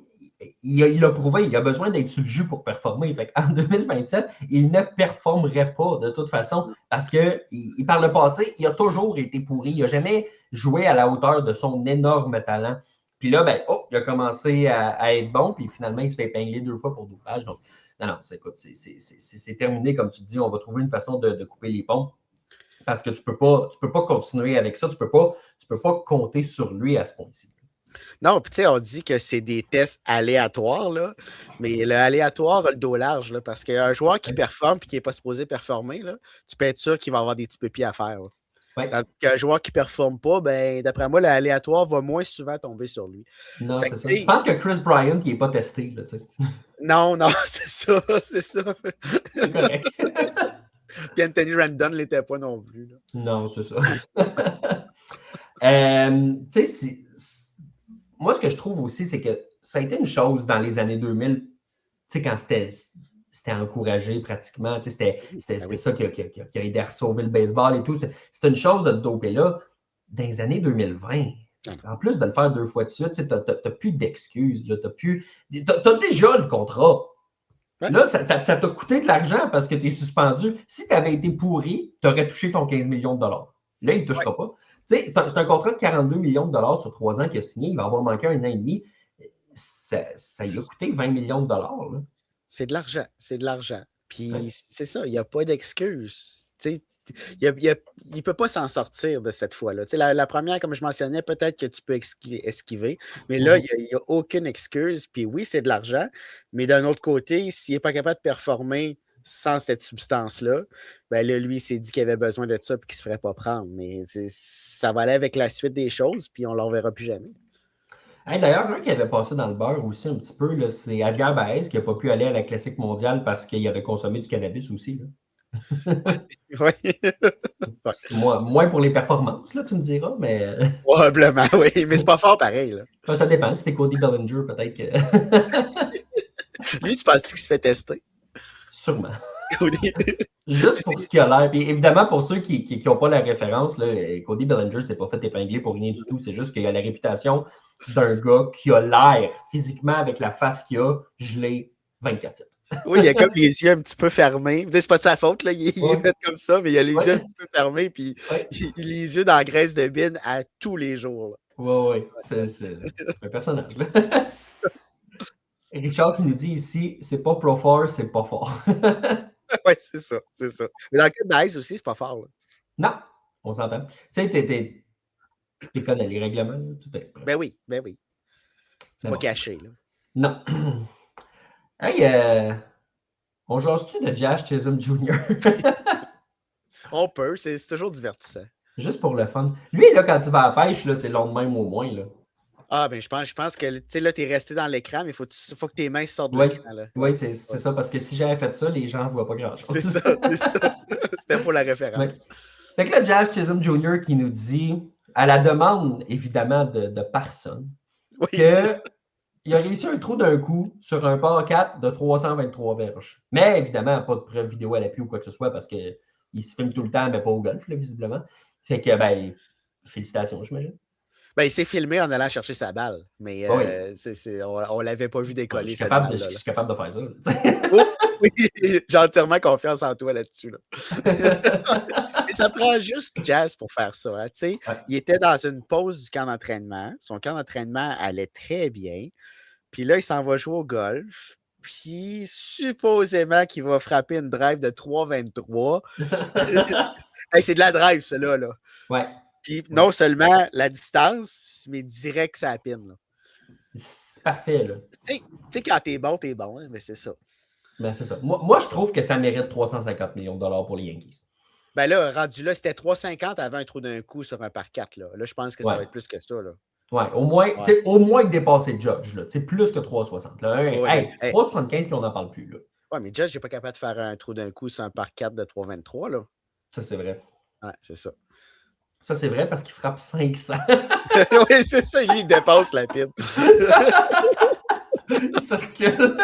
il a prouvé, il a besoin d'être sur le jus pour performer. Fait en 2027, il ne performerait pas de toute façon parce que par le passé, il a toujours été pourri. Il n'a jamais joué à la hauteur de son énorme talent. Puis là, ben, il a commencé à être bon, puis finalement, il se fait épingler 2 fois pour dopage. Donc, Non, c'est terminé, comme tu dis. On va trouver une façon de couper les ponts. Parce que tu peux pas continuer avec ça. Tu peux pas compter sur lui à ce point-ci. Non, puis tu sais, on dit que c'est des tests aléatoires, là, mais l'aléatoire a le dos large, là, parce qu'un joueur qui performe et qui n'est pas supposé performer, là, tu peux être sûr qu'il va avoir des petits pépis à faire. Ouais. Tandis qu'un joueur qui ne performe pas, ben, d'après moi, l'aléatoire va moins souvent tomber sur lui. Non, c'est ça. Je pense que Chris Bryant, il n'est pas testé. Là, non, c'est ça. C'est correct. Puis Anthony Randon ne l'était pas non plus. Là. Non, c'est ça. Tu sais, moi, ce que je trouve aussi, c'est que ça a été une chose dans les années 2000, tu sais, quand c'était encouragé pratiquement, tu sais, c'était ça qui a aidé à sauver le baseball et tout. C'était une chose de te doper là. Dans les années 2020, en plus de le faire 2 fois de suite, tu n'as plus d'excuses. Tu as déjà le contrat. Ouais. Là, ça t'a coûté de l'argent parce que tu es suspendu. Si tu avais été pourri, tu aurais touché ton 15 millions de dollars. Là, il ne touchera pas. Tu sais, c'est un contrat de 42 millions de dollars sur 3 ans qu'il a signé. Il va avoir manqué 1 an et demi. Ça lui a coûté 20 millions de dollars. Là. C'est de l'argent. C'est de l'argent. Puis c'est ça, il n'y a pas d'excuse. Tu sais, il ne peut pas s'en sortir de cette fois-là. Tu sais, la première, comme je mentionnais, peut-être que tu peux esquiver. Mais là, il n'y a aucune excuse. Puis oui, c'est de l'argent. Mais d'un autre côté, s'il n'est pas capable de performer sans cette substance-là, ben là, lui, il s'est dit qu'il avait besoin de ça et qu'il ne se ferait pas prendre. Mais ça va aller avec la suite des choses, puis on ne le reverra plus jamais. Hey, d'ailleurs, un qui avait passé dans le beurre aussi un petit peu, là, c'est Javier Baez qui n'a pas pu aller à la Classique mondiale parce qu'il avait consommé du cannabis aussi. Oui. Moins pour les performances, là, tu me diras, mais... Probablement, oui, mais c'est pas fort pareil. Là. Ça dépend. C'était Cody Bellinger, peut-être que... Lui, tu penses-tu qu'il se fait tester? Sûrement. Juste pour ce qu'il a l'air. Puis évidemment, pour ceux qui n'ont pas la référence, là, Cody Bellinger ne s'est pas fait épingler pour rien du tout. C'est juste qu'il a la réputation d'un gars qui a l'air, physiquement, avec la face qu'il a, gelé 24/7. Oui, il a comme les yeux un petit peu fermés. C'est pas de sa faute, là. Il est fait comme ça, mais il a les yeux un petit peu fermés, puis les yeux dans la graisse de bine à tous les jours. Oui. C'est un personnage. Là. Richard qui nous dit ici, c'est pas pro fort, c'est pas fort. Oui, c'est ça. Mais dans le cas de Baez aussi, c'est pas fort. Là. Non, on s'entend. Tu sais, tu connais les règlements. Là, tout est... Ben oui. C'est pas caché. Là. Non. Hey, on jase-tu de Jazz Chisholm Jr.? On peut, c'est toujours divertissant. Juste pour le fun. Lui, là, quand tu vas à la pêche, là, c'est long de même au moins. Là. Ah, ben je pense que tu sais, là, tu es resté dans l'écran, mais il faut que tes mains sortent de l'écran. Là. Oui, c'est ça, parce que si j'avais fait ça, les gens ne voient pas grand-chose. C'est ça. C'était pour la référence. Ouais. Fait que là, Jazz Chisholm Jr. qui nous dit, à la demande, évidemment, de personne, qu'il a réussi un trou d'un coup sur un par 4 de 323 verges. Mais évidemment, pas de preuve vidéo à l'appui ou quoi que ce soit, parce qu'il se filme tout le temps, mais pas au golf, là, visiblement. Fait que, ben, félicitations, j'imagine. Ben, il s'est filmé en allant chercher sa balle, mais on ne l'avait pas vu décoller. Je suis capable de faire ça. Oui, j'ai entièrement confiance en toi là-dessus. Là. Mais ça prend juste Jazz pour faire ça. Hein, il était dans une pause du camp d'entraînement. Son camp d'entraînement allait très bien. Puis là, il s'en va jouer au golf. Puis supposément qu'il va frapper une drive de 3,23. Hey, c'est de la drive, cela. Là. Ouais. Puis non seulement la distance, mais direct ça pine. Là. C'est parfait, là. Tu sais, quand t'es bon, hein, mais c'est ça. Ben, c'est ça. Moi je trouve que ça mérite 350 millions de dollars pour les Yankees. Ben là, rendu là, c'était 3,50 avant un trou d'un coup sur un par 4. Là, je pense que ça va être plus que ça. Là. Ouais, au moins dépasser Judge. Là, plus que 3,60. Là. Hey, 3,75 puis on n'en parle plus. Là. Ouais, mais Judge n'est pas capable de faire un trou d'un coup sur un par 4 de 3,23. Là. Ça, c'est vrai. Ouais, c'est ça. Ça, c'est vrai parce qu'il frappe 500. Oui, c'est ça. Lui, il dépasse la pile. Il circule.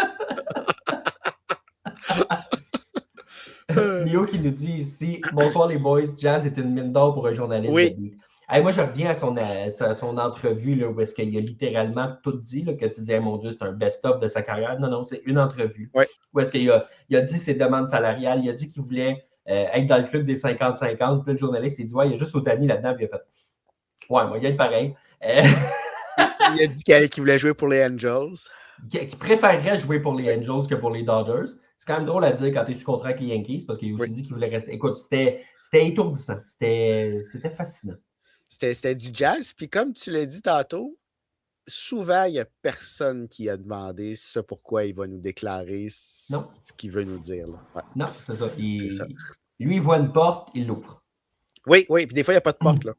Mio qui nous dit ici, bonsoir les boys, Jazz est une mine d'or pour un journaliste. Oui. Hey, moi, je reviens à son entrevue là, où est-ce qu'il a littéralement tout dit, là, que tu dis, hey, mon Dieu, c'est un best-of de sa carrière. Non, c'est une entrevue. Oui. Où est-ce qu'il a dit ses demandes salariales, il a dit qu'il voulait être dans le club des 50-50. Puis le journaliste, il dit, ouais, il y a juste Otani là-dedans. Puis il a fait, ouais, moi, il y a pareil. Il a dit qu'il voulait jouer pour les Angels. Qui préférerait jouer pour les Angels que pour les Dodgers. C'est quand même drôle à dire quand tu es sous contrat avec les Yankees, parce qu'il a aussi dit qu'il voulait rester. Écoute, c'était étourdissant. C'était fascinant. C'était du jazz. Puis comme tu l'as dit tantôt, souvent, il n'y a personne qui a demandé ce pourquoi il va nous déclarer ce qu'il veut nous dire. Là. Ouais. Non, c'est ça. Lui, il voit une porte, il l'ouvre. Oui, puis des fois, il n'y a pas de porte. Là.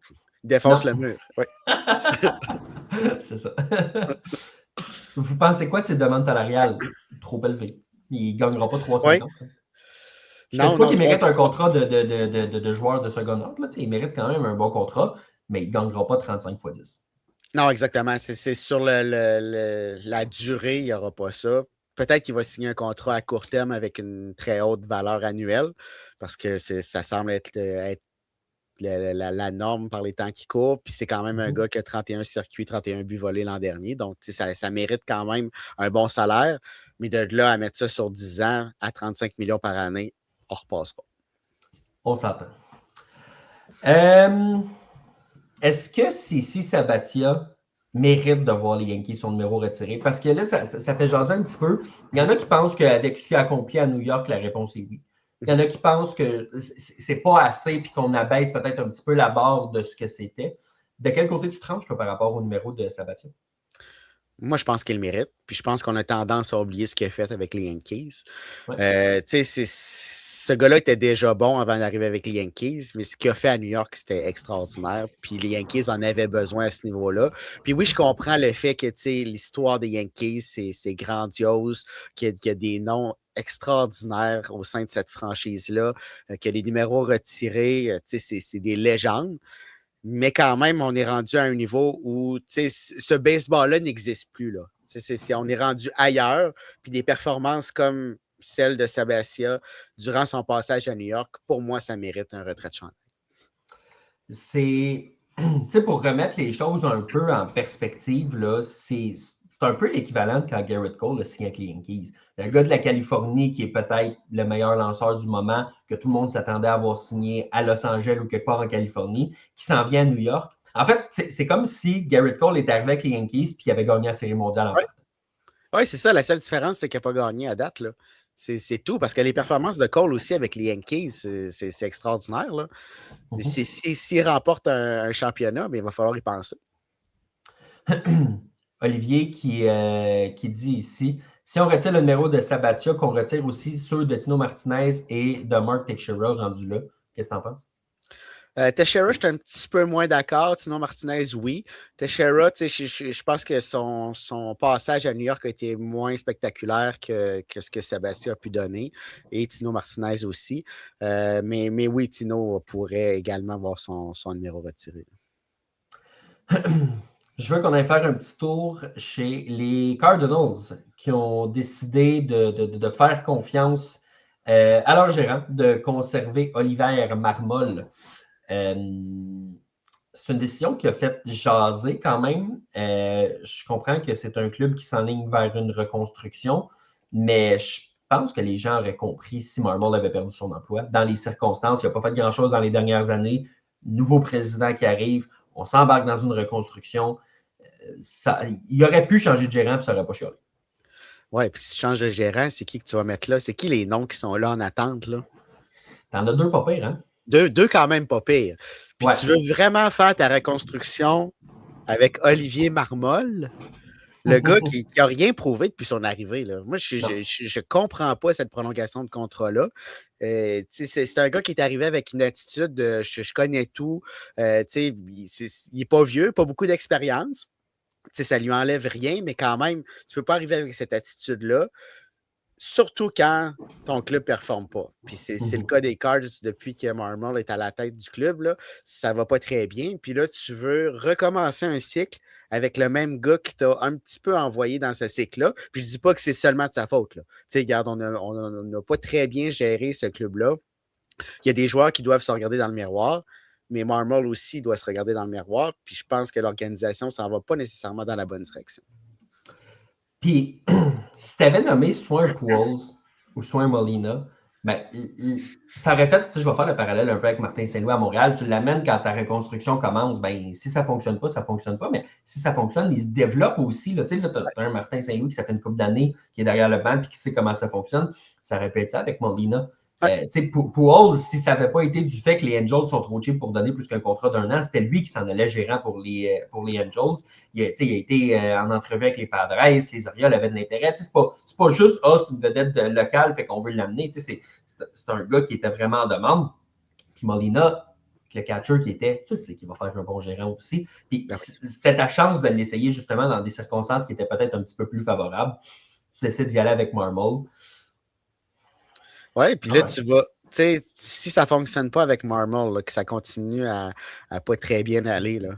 Il défonce le mur. Oui. C'est ça. Vous pensez quoi de ses demandes salariales trop élevées? Il ne gagnera pas 350. Oui. Je ne dis pas qu'il mérite un contrat de joueur de second ordre. Il mérite quand même un bon contrat, mais il ne gagnera pas 35 x 10. Non, exactement. C'est sur la durée, il n'y aura pas ça. Peut-être qu'il va signer un contrat à court terme avec une très haute valeur annuelle, parce que ça semble être la norme par les temps qui courent. Puis c'est quand même un gars qui a 31 circuits, 31 buts volés l'an dernier. Donc, ça mérite quand même un bon salaire. Mais de là à mettre ça sur 10 ans à 35 millions par année, on repassera. On s'entend. Est-ce que Cici Sabathia mérite de voir les Yankees son numéro retiré? Parce que là, ça fait jaser un petit peu. Il y en a qui pensent qu'avec ce qu'il a accompli à New York, la réponse est oui. Il y en a qui pensent que c'est pas assez puis qu'on abaisse peut-être un petit peu la barre de ce que c'était. De quel côté tu tranches toi, par rapport au numéro de Sabathia? Moi, je pense qu'il mérite. Puis je pense qu'on a tendance à oublier ce qu'il a fait avec les Yankees. Ouais. Ce gars-là était déjà bon avant d'arriver avec les Yankees, mais ce qu'il a fait à New York, c'était extraordinaire. Puis les Yankees en avaient besoin à ce niveau-là. Puis oui, je comprends le fait que l'histoire des Yankees, c'est grandiose, qu'il y a des noms extraordinaires au sein de cette franchise-là, que les numéros retirés, c'est des légendes. Mais quand même, on est rendu à un niveau où ce baseball-là n'existe plus. Là. On est rendu ailleurs, puis des performances comme celle de Sabathia durant son passage à New York, pour moi, ça mérite un retrait de chandail. C'est, pour remettre les choses un peu en perspective, là, c'est un peu l'équivalent de quand Garrett Cole a signé avec les Yankees. Le gars de la Californie qui est peut-être le meilleur lanceur du moment, que tout le monde s'attendait à avoir signé à Los Angeles ou quelque part en Californie, qui s'en vient à New York. En fait, c'est comme si Garrett Cole était arrivé avec les Yankees puis il avait gagné la Série mondiale en partant. Oui, c'est ça. La seule différence, c'est qu'il n'a pas gagné à date. Là. C'est tout. Parce que les performances de Cole aussi avec les Yankees, c'est extraordinaire. Là. S'il remporte un championnat, mais il va falloir y penser. Olivier qui dit ici, si on retire le numéro de Sabathia, qu'on retire aussi ceux de Tino Martinez et de Mark Teixeira rendu là, qu'est-ce que tu en penses? Teixeira, je suis un petit peu moins d'accord. Tino Martinez, oui. Teixeira, je pense que son passage à New York a été moins spectaculaire que ce que Sabathia a pu donner. Et Tino Martinez aussi. Mais oui, Tino pourrait également avoir son numéro retiré. Je veux qu'on aille faire un petit tour chez les Cardinals qui ont décidé de faire confiance à leur gérant de conserver Oliver Marmol. C'est une décision qui a fait jaser quand même. Je comprends que c'est un club qui s'enligne vers une reconstruction, mais je pense que les gens auraient compris si Marmol avait perdu son emploi. Dans les circonstances, il n'a pas fait grand-chose dans les dernières années. Nouveau président qui arrive, on s'embarque dans une reconstruction. Il aurait pu changer de gérant et ça n'aurait pas chialé. Oui, puis si tu changes de gérant, c'est qui que tu vas mettre là? C'est qui les noms qui sont là en attente? Là? T'en as deux pas pires, hein? Deux quand même pas pires. Puis tu veux vraiment faire ta reconstruction avec Olivier Marmol, le gars qui n'a rien prouvé depuis son arrivée. Là. Moi, je ne comprends pas cette prolongation de contrat-là. C'est un gars qui est arrivé avec une attitude de je connais tout. Il n'est pas vieux, pas beaucoup d'expérience. Ça ne lui enlève rien, mais quand même, tu ne peux pas arriver avec cette attitude-là. Surtout quand ton club ne performe pas. Puis c'est le cas des Cards depuis que Marmol est à la tête du club. Là, ça ne va pas très bien. Puis là, tu veux recommencer un cycle avec le même gars qui t'a un petit peu envoyé dans ce cycle-là. Puis je ne dis pas que c'est seulement de sa faute. Tu sais, regarde, on n'a pas très bien géré ce club-là. Il y a des joueurs qui doivent se regarder dans le miroir, mais Marmol aussi doit se regarder dans le miroir. Puis je pense que l'organisation ne s'en va pas nécessairement dans la bonne direction. Puis, si tu avais nommé soit un Pujols ou soit un Molina, Ben, ça aurait fait, je vais faire le parallèle un peu avec Martin Saint-Louis à Montréal. Tu l'amènes quand ta reconstruction commence. Ben, si ça ne fonctionne pas, ça ne fonctionne pas. Mais si ça fonctionne, il se développe aussi. Là, tu sais, là, tu as un Martin Saint-Louis qui ça fait une couple d'années, qui est derrière le banc et qui sait comment ça fonctionne. Ça aurait pu être ça avec Molina. Ouais. Pujols, si ça n'avait pas été du fait que les Angels sont trop cheap pour donner plus qu'un contrat d'1 an, c'était lui qui s'en allait gérant pour les Angels. Il a été en entrevue avec les Padres, les Orioles avaient de l'intérêt. C'est pas juste c'est une vedette locale, fait qu'on veut l'amener. C'est un gars qui était vraiment en demande. Puis Molina, le catcher qui était, tu sais qu'il va faire un bon gérant aussi. Puis c'était ta chance de l'essayer justement dans des circonstances qui étaient peut-être un petit peu plus favorables. Tu décides d'y aller avec Marmol. Oui, puis là, tu vas. Tu sais, si ça ne fonctionne pas avec Marmol, que ça continue à pas très bien aller, là,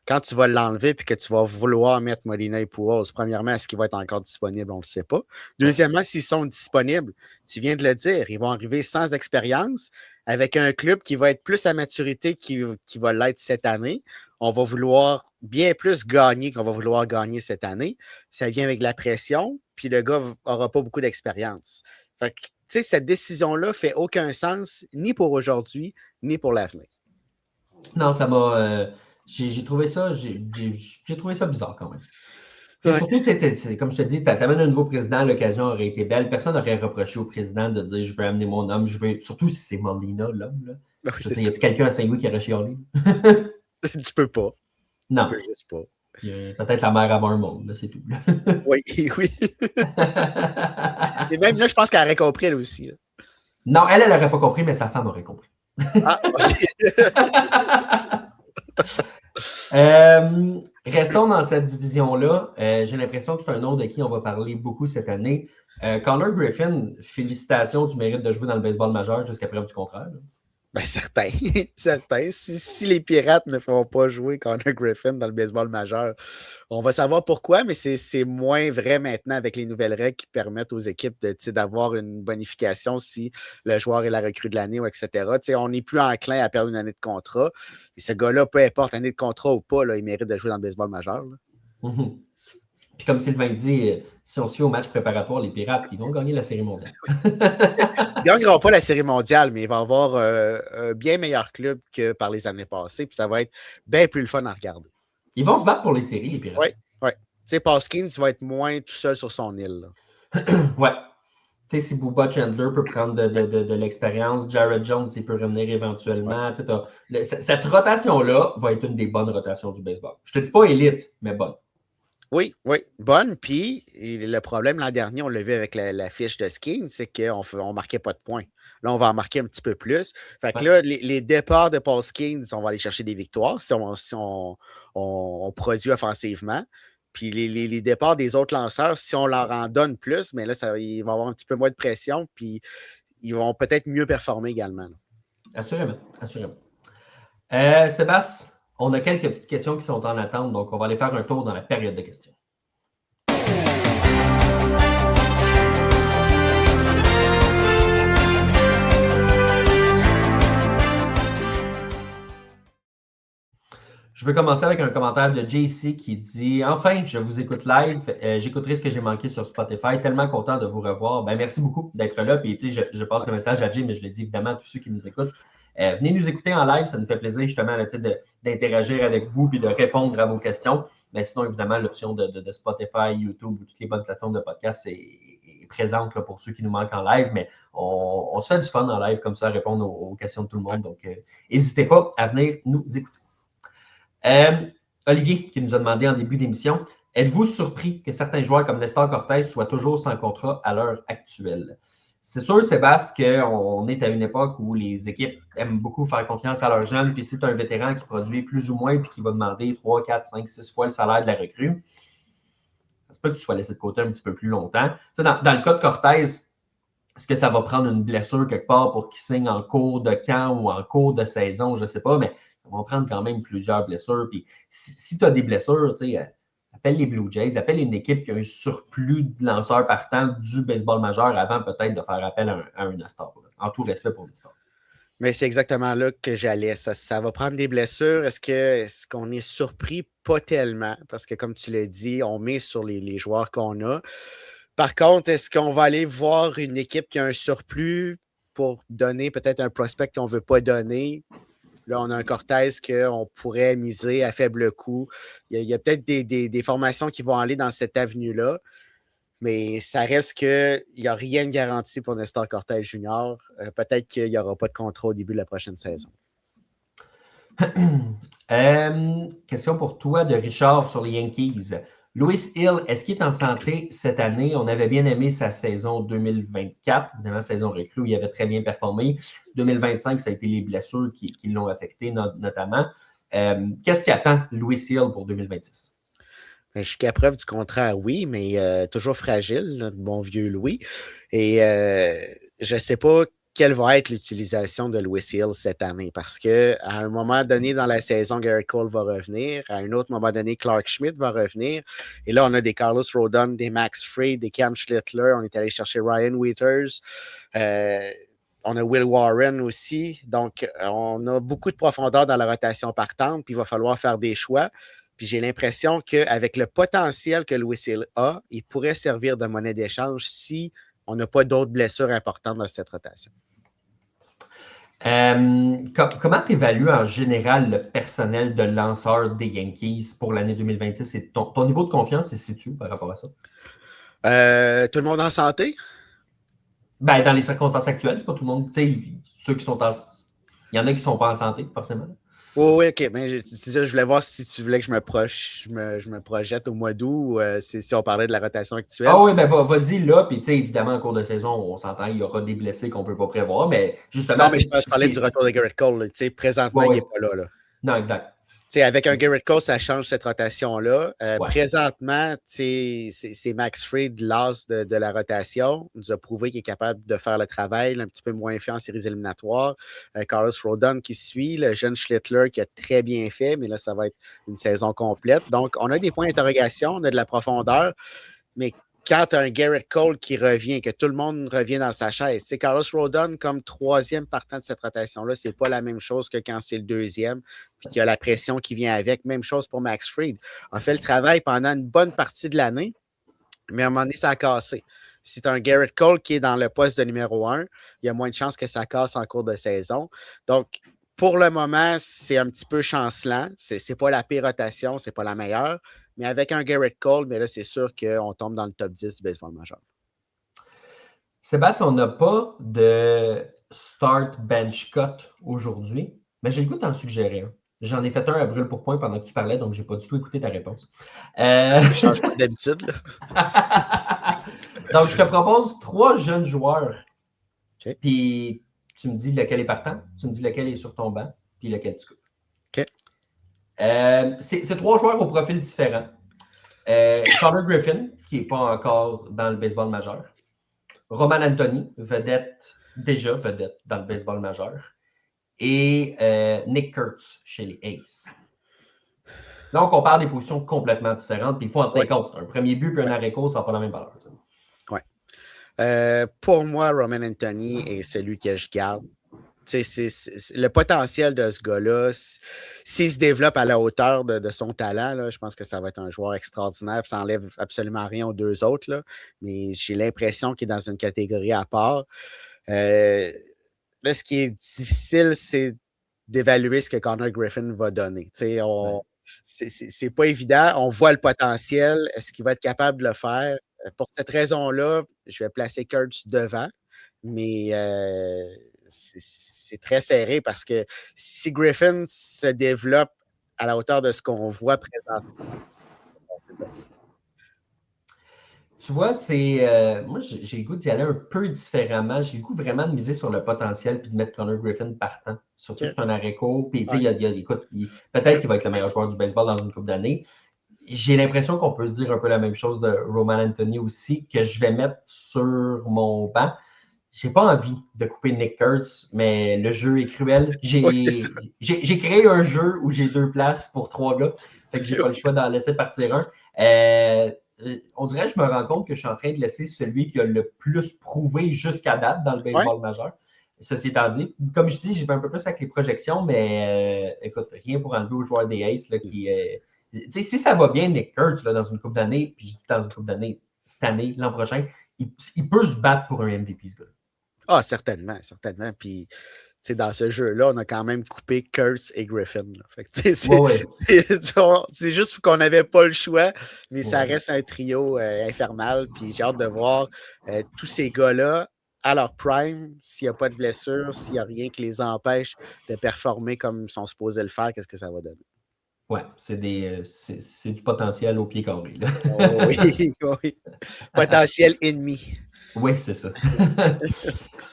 quand tu vas l'enlever et que tu vas vouloir mettre Molina et Pujols, premièrement, est-ce qu'il va être encore disponible? On ne le sait pas. Deuxièmement, s'ils sont disponibles, tu viens de le dire, ils vont arriver sans expérience, avec un club qui va être plus à maturité qui va l'être cette année. On va vouloir bien plus gagner qu'on va vouloir gagner cette année. Ça vient avec de la pression, puis le gars n'aura pas beaucoup d'expérience. Fait que, tu sais, cette décision-là ne fait aucun sens, ni pour aujourd'hui, ni pour l'avenir. Non, ça m'a. J'ai trouvé ça bizarre quand même. Ouais. Surtout, comme je te dis, tu amènes un nouveau président, l'occasion aurait été belle. Personne n'aurait reproché au président de dire je veux amener mon homme, surtout si c'est Molina, l'homme. Oui, y a-t-il quelqu'un à Saint-Louis qui aurait chialé? Tu peux pas. Non. Tu peux juste pas. Peut-être la mère à Marmol, c'est tout. Oui, oui. Et même là, je pense qu'elle aurait compris, elle aussi. Là. Non, elle n'aurait pas compris, mais sa femme aurait compris. Ah, OK. Restons dans cette division-là. J'ai l'impression que c'est un nom de qui on va parler beaucoup cette année. Connor Griffin, félicitations, tu mérites de jouer dans le baseball majeur jusqu'à preuve du contraire. Là. Ben, certain. Certain. Si les Pirates ne font pas jouer Connor Griffin dans le baseball majeur, on va savoir pourquoi, mais c'est moins vrai maintenant avec les nouvelles règles qui permettent aux équipes d'avoir une bonification si le joueur est la recrue de l'année, ou etc. On n'est plus enclin à perdre une année de contrat. Et ce gars-là, peu importe année de contrat ou pas, là, il mérite de jouer dans le baseball majeur. Mm-hmm. Puis comme Sylvain dit, si on se fie au match préparatoire, les Pirates, ils vont gagner la Série mondiale. Ils ne gagneront pas la Série mondiale, mais ils vont avoir un bien meilleur club que par les années passées. Puis ça va être bien plus le fun à regarder. Ils vont se battre pour les séries, les Pirates. Oui, oui. Tu sais, Paskins va être moins tout seul sur son île. Ouais. Tu sais, si Booba Chandler peut prendre de l'expérience, Jared Jones, il peut revenir éventuellement. Ouais. Cette rotation-là va être une des bonnes rotations du baseball. Je te dis pas élite, mais bonne. Oui, oui, bonne. Puis, le problème l'an dernier, on l'a vu avec la fiche de Skin, c'est qu'on ne marquait pas de points. Là, on va en marquer un petit peu plus. Fait que là, les départs de Paul Skeens, on va aller chercher des victoires si on produit offensivement. Puis les départs des autres lanceurs, si on leur en donne plus, mais là, il va y avoir un petit peu moins de pression, puis ils vont peut-être mieux performer également. Là. Assurément, assurément. Sébastien, on a quelques petites questions qui sont en attente, donc on va aller faire un tour dans la période de questions. Je veux commencer avec un commentaire de JC qui dit « Enfin, je vous écoute live. J'écouterai ce que j'ai manqué sur Spotify. Tellement content de vous revoir. » Ben, merci beaucoup d'être là. Puis, je passe le message à Jay, mais je le dis évidemment à tous ceux qui nous écoutent. Venez nous écouter en live. Ça nous fait plaisir justement d'interagir avec vous et de répondre à vos questions. Mais sinon, évidemment, l'option de Spotify, YouTube ou toutes les bonnes plateformes de podcast est présente là, pour ceux qui nous manquent en live. Mais on se fait du fun en live comme ça, à répondre aux questions de tout le monde. Donc, n'hésitez pas à venir nous écouter. Olivier, qui nous a demandé en début d'émission, êtes-vous surpris que certains joueurs comme Nestor Cortés soient toujours sans contrat à l'heure actuelle? C'est sûr, Sébastien, qu'on est à une époque où les équipes aiment beaucoup faire confiance à leurs jeunes, puis si tu as un vétéran qui produit plus ou moins, puis qui va demander 3, 4, 5, 6 fois le salaire de la recrue, ça se peut que tu sois laissé de côté un petit peu plus longtemps. Dans le cas de Cortés, est-ce que ça va prendre une blessure quelque part pour qu'il signe en cours de camp ou en cours de saison? Je ne sais pas, mais on va prendre quand même plusieurs blessures. Puis si tu as des blessures, appelle les Blue Jays, appelle une équipe qui a un surplus de lanceurs partants du baseball majeur avant peut-être de faire appel à un Nestor. En tout respect pour Nestor. Mais c'est exactement là que j'allais. Ça va prendre des blessures. Est-ce qu'on est surpris? Pas tellement, parce que comme tu l'as dit, on met sur les joueurs qu'on a. Par contre, est-ce qu'on va aller voir une équipe qui a un surplus? pour donner peut-être un prospect qu'on ne veut pas donner. Là, on a un Cortez qu'on pourrait miser à faible coût. Il y a peut-être des formations qui vont aller dans cette avenue-là, mais ça reste qu'il n'y a rien de garanti pour Nestor Cortez Jr. Peut-être qu'il n'y aura pas de contrat au début de la prochaine saison. Question pour toi de Richard sur les Yankees. Louis Hill, est-ce qu'il est en santé cette année? On avait bien aimé sa saison 2024, évidemment, saison recrue où il avait très bien performé. 2025, ça a été les blessures qui l'ont affecté notamment. Qu'est-ce qui attend Louis Hill pour 2026? Jusqu'à preuve du contraire, oui, mais toujours fragile, notre bon vieux Louis. Et je ne sais pas quelle va être l'utilisation de Louis Hill cette année, parce qu'à un moment donné dans la saison, Garrett Cole va revenir, à un autre moment donné, Clark Schmidt va revenir, et là, on a des Carlos Rodon, des Max Fried, des Cam Schlittler, on est allé chercher Ryan Wheaters, on a Will Warren aussi, donc on a beaucoup de profondeur dans la rotation partante, puis il va falloir faire des choix. Puis j'ai l'impression qu'avec le potentiel que Louis Hill a, il pourrait servir de monnaie d'échange si on n'a pas d'autres blessures importantes dans cette rotation. Comment tu évalues en général le personnel de lanceur des Yankees pour l'année 2026? Et ton niveau de confiance se situe par rapport à ça? Tout le monde en santé? Ben, dans les circonstances actuelles, c'est pas tout le monde. Tu sais, ceux qui sont en. Il y en a qui ne sont pas en santé, forcément. Oui, OK. Mais je voulais voir si tu voulais que je me projette au mois d'août ou si on parlait de la rotation actuelle. Ah oui, ben vas-y là, puis tu sais, évidemment, en cours de saison, on s'entend, il y aura des blessés qu'on ne peut pas prévoir, mais justement... Non, mais je parlais du retour de Garrett Cole. Présentement, il n'est pas là. Non, exact. Avec un Garrett Cole, ça change cette rotation-là. Ouais. Présentement, c'est Max Fried, l'as de la rotation. Il nous a prouvé qu'il est capable de faire le travail, un petit peu moins fait en séries éliminatoires. Carlos Rodon qui suit, le jeune Schlittler qui a très bien fait, mais là, ça va être une saison complète. Donc, on a des points d'interrogation, on a de la profondeur, mais quand tu as un Garrett Cole qui revient, que tout le monde revient dans sa chaise, c'est Carlos Rodon comme troisième partant de cette rotation-là, c'est pas la même chose que quand c'est le deuxième, puis qu'il y a la pression qui vient avec. Même chose pour Max Fried. On fait le travail pendant une bonne partie de l'année, mais à un moment donné, ça a cassé. Si tu as un Garrett Cole qui est dans le poste de numéro 1, il y a moins de chances que ça casse en cours de saison. Donc, pour le moment, c'est un petit peu chancelant. C'est pas la pire rotation, c'est pas la meilleure. Mais avec un Garrett Cole, mais là, c'est sûr qu'on tombe dans le top 10 du baseball majeur. Sébastien, on n'a pas de start bench cut aujourd'hui, mais j'ai le goût de t'en suggérer un. J'en ai fait un à brûle pour point pendant que tu parlais, donc je n'ai pas du tout écouté ta réponse. Je change pas d'habitude. Donc, je te propose 3 jeunes joueurs. Okay. Puis, tu me dis lequel est partant, tu me dis lequel est sur ton banc, puis lequel tu coupes. OK. C'est 3 joueurs au profil différent. Connor Griffin, qui n'est pas encore dans le baseball majeur. Roman Anthony, déjà vedette dans le baseball majeur. Et Nick Kurtz chez les Aces. Donc, on parle des positions complètement différentes, puis il faut en tenir compte. Un premier but puis un arrêt court, ça n'a pas la même valeur. Oui. Pour moi, Roman Anthony est celui que je garde. Le potentiel de ce gars-là, s'il se développe à la hauteur de son talent, là, je pense que ça va être un joueur extraordinaire. Ça n'enlève absolument rien aux deux autres, là, mais j'ai l'impression qu'il est dans une catégorie à part. Là, ce qui est difficile, c'est d'évaluer ce que Connor Griffin va donner. C'est pas évident. On voit le potentiel. Est-ce qu'il va être capable de le faire? Pour cette raison-là, je vais placer Kurtz devant, mais c'est très serré parce que si Griffin se développe à la hauteur de ce qu'on voit présentement, tu vois, moi, j'ai le goût d'y aller un peu différemment. J'ai le goût vraiment de miser sur le potentiel puis de mettre Connor Griffin partant. Surtout que c'est un arrêt court. Puis, écoute, peut-être qu'il va être le meilleur joueur du baseball dans une couple d'années. J'ai l'impression qu'on peut se dire un peu la même chose de Roman Anthony aussi, que je vais mettre sur mon banc. J'ai pas envie de couper Nick Kurtz, mais le jeu est cruel. J'ai créé un jeu où j'ai 2 places pour 3 gars. Fait que j'ai pas le choix d'en laisser partir un. On dirait que je me rends compte que je suis en train de laisser celui qui a le plus prouvé jusqu'à date dans le baseball majeur. Ceci étant dit, comme je dis, j'ai fait un peu plus avec les projections, mais écoute, rien pour enlever aux joueurs des Aces là, qui... si ça va bien, Nick Kurtz, là, dans une couple d'années, puis je dis dans une couple d'années, cette année, l'an prochain, il peut se battre pour un MVP, ce gars-là. Ah, certainement, certainement. Puis, dans ce jeu-là, on a quand même coupé Kurtz et Griffin. Fait que, c'est juste qu'on n'avait pas le choix, mais ça reste un trio infernal. Puis j'ai hâte de voir tous ces gars-là à leur prime, s'il n'y a pas de blessure, s'il n'y a rien qui les empêche de performer comme ils sont supposés le faire, qu'est-ce que ça va donner? Oui, c'est du potentiel au pied carré. Là. Oh, oui, oui. Potentiel ennemi. Oui, c'est ça.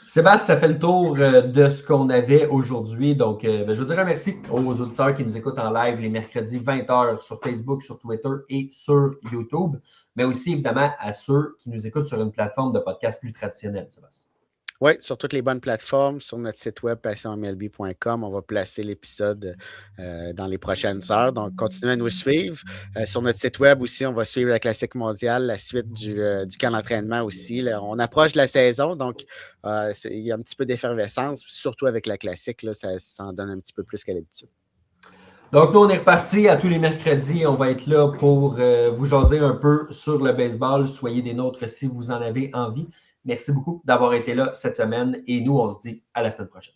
Sébastien, ça fait le tour de ce qu'on avait aujourd'hui. Donc, je veux dire un merci aux auditeurs qui nous écoutent en live les mercredis 20h sur Facebook, sur Twitter et sur YouTube, mais aussi évidemment à ceux qui nous écoutent sur une plateforme de podcast plus traditionnelle, Sébastien. Oui, sur toutes les bonnes plateformes, sur notre site web passionmlb.com, on va placer l'épisode dans les prochaines heures. Donc, continuez à nous suivre. Sur notre site web aussi, on va suivre la Classique mondiale, la suite du camp d'entraînement aussi. Là, on approche de la saison, donc il y a un petit peu d'effervescence, surtout avec la Classique, là, ça en donne un petit peu plus qu'à l'habitude. Donc, nous, on est reparti à tous les mercredis. On va être là pour vous jaser un peu sur le baseball. Soyez des nôtres si vous en avez envie. Merci beaucoup d'avoir été là cette semaine et nous, on se dit à la semaine prochaine.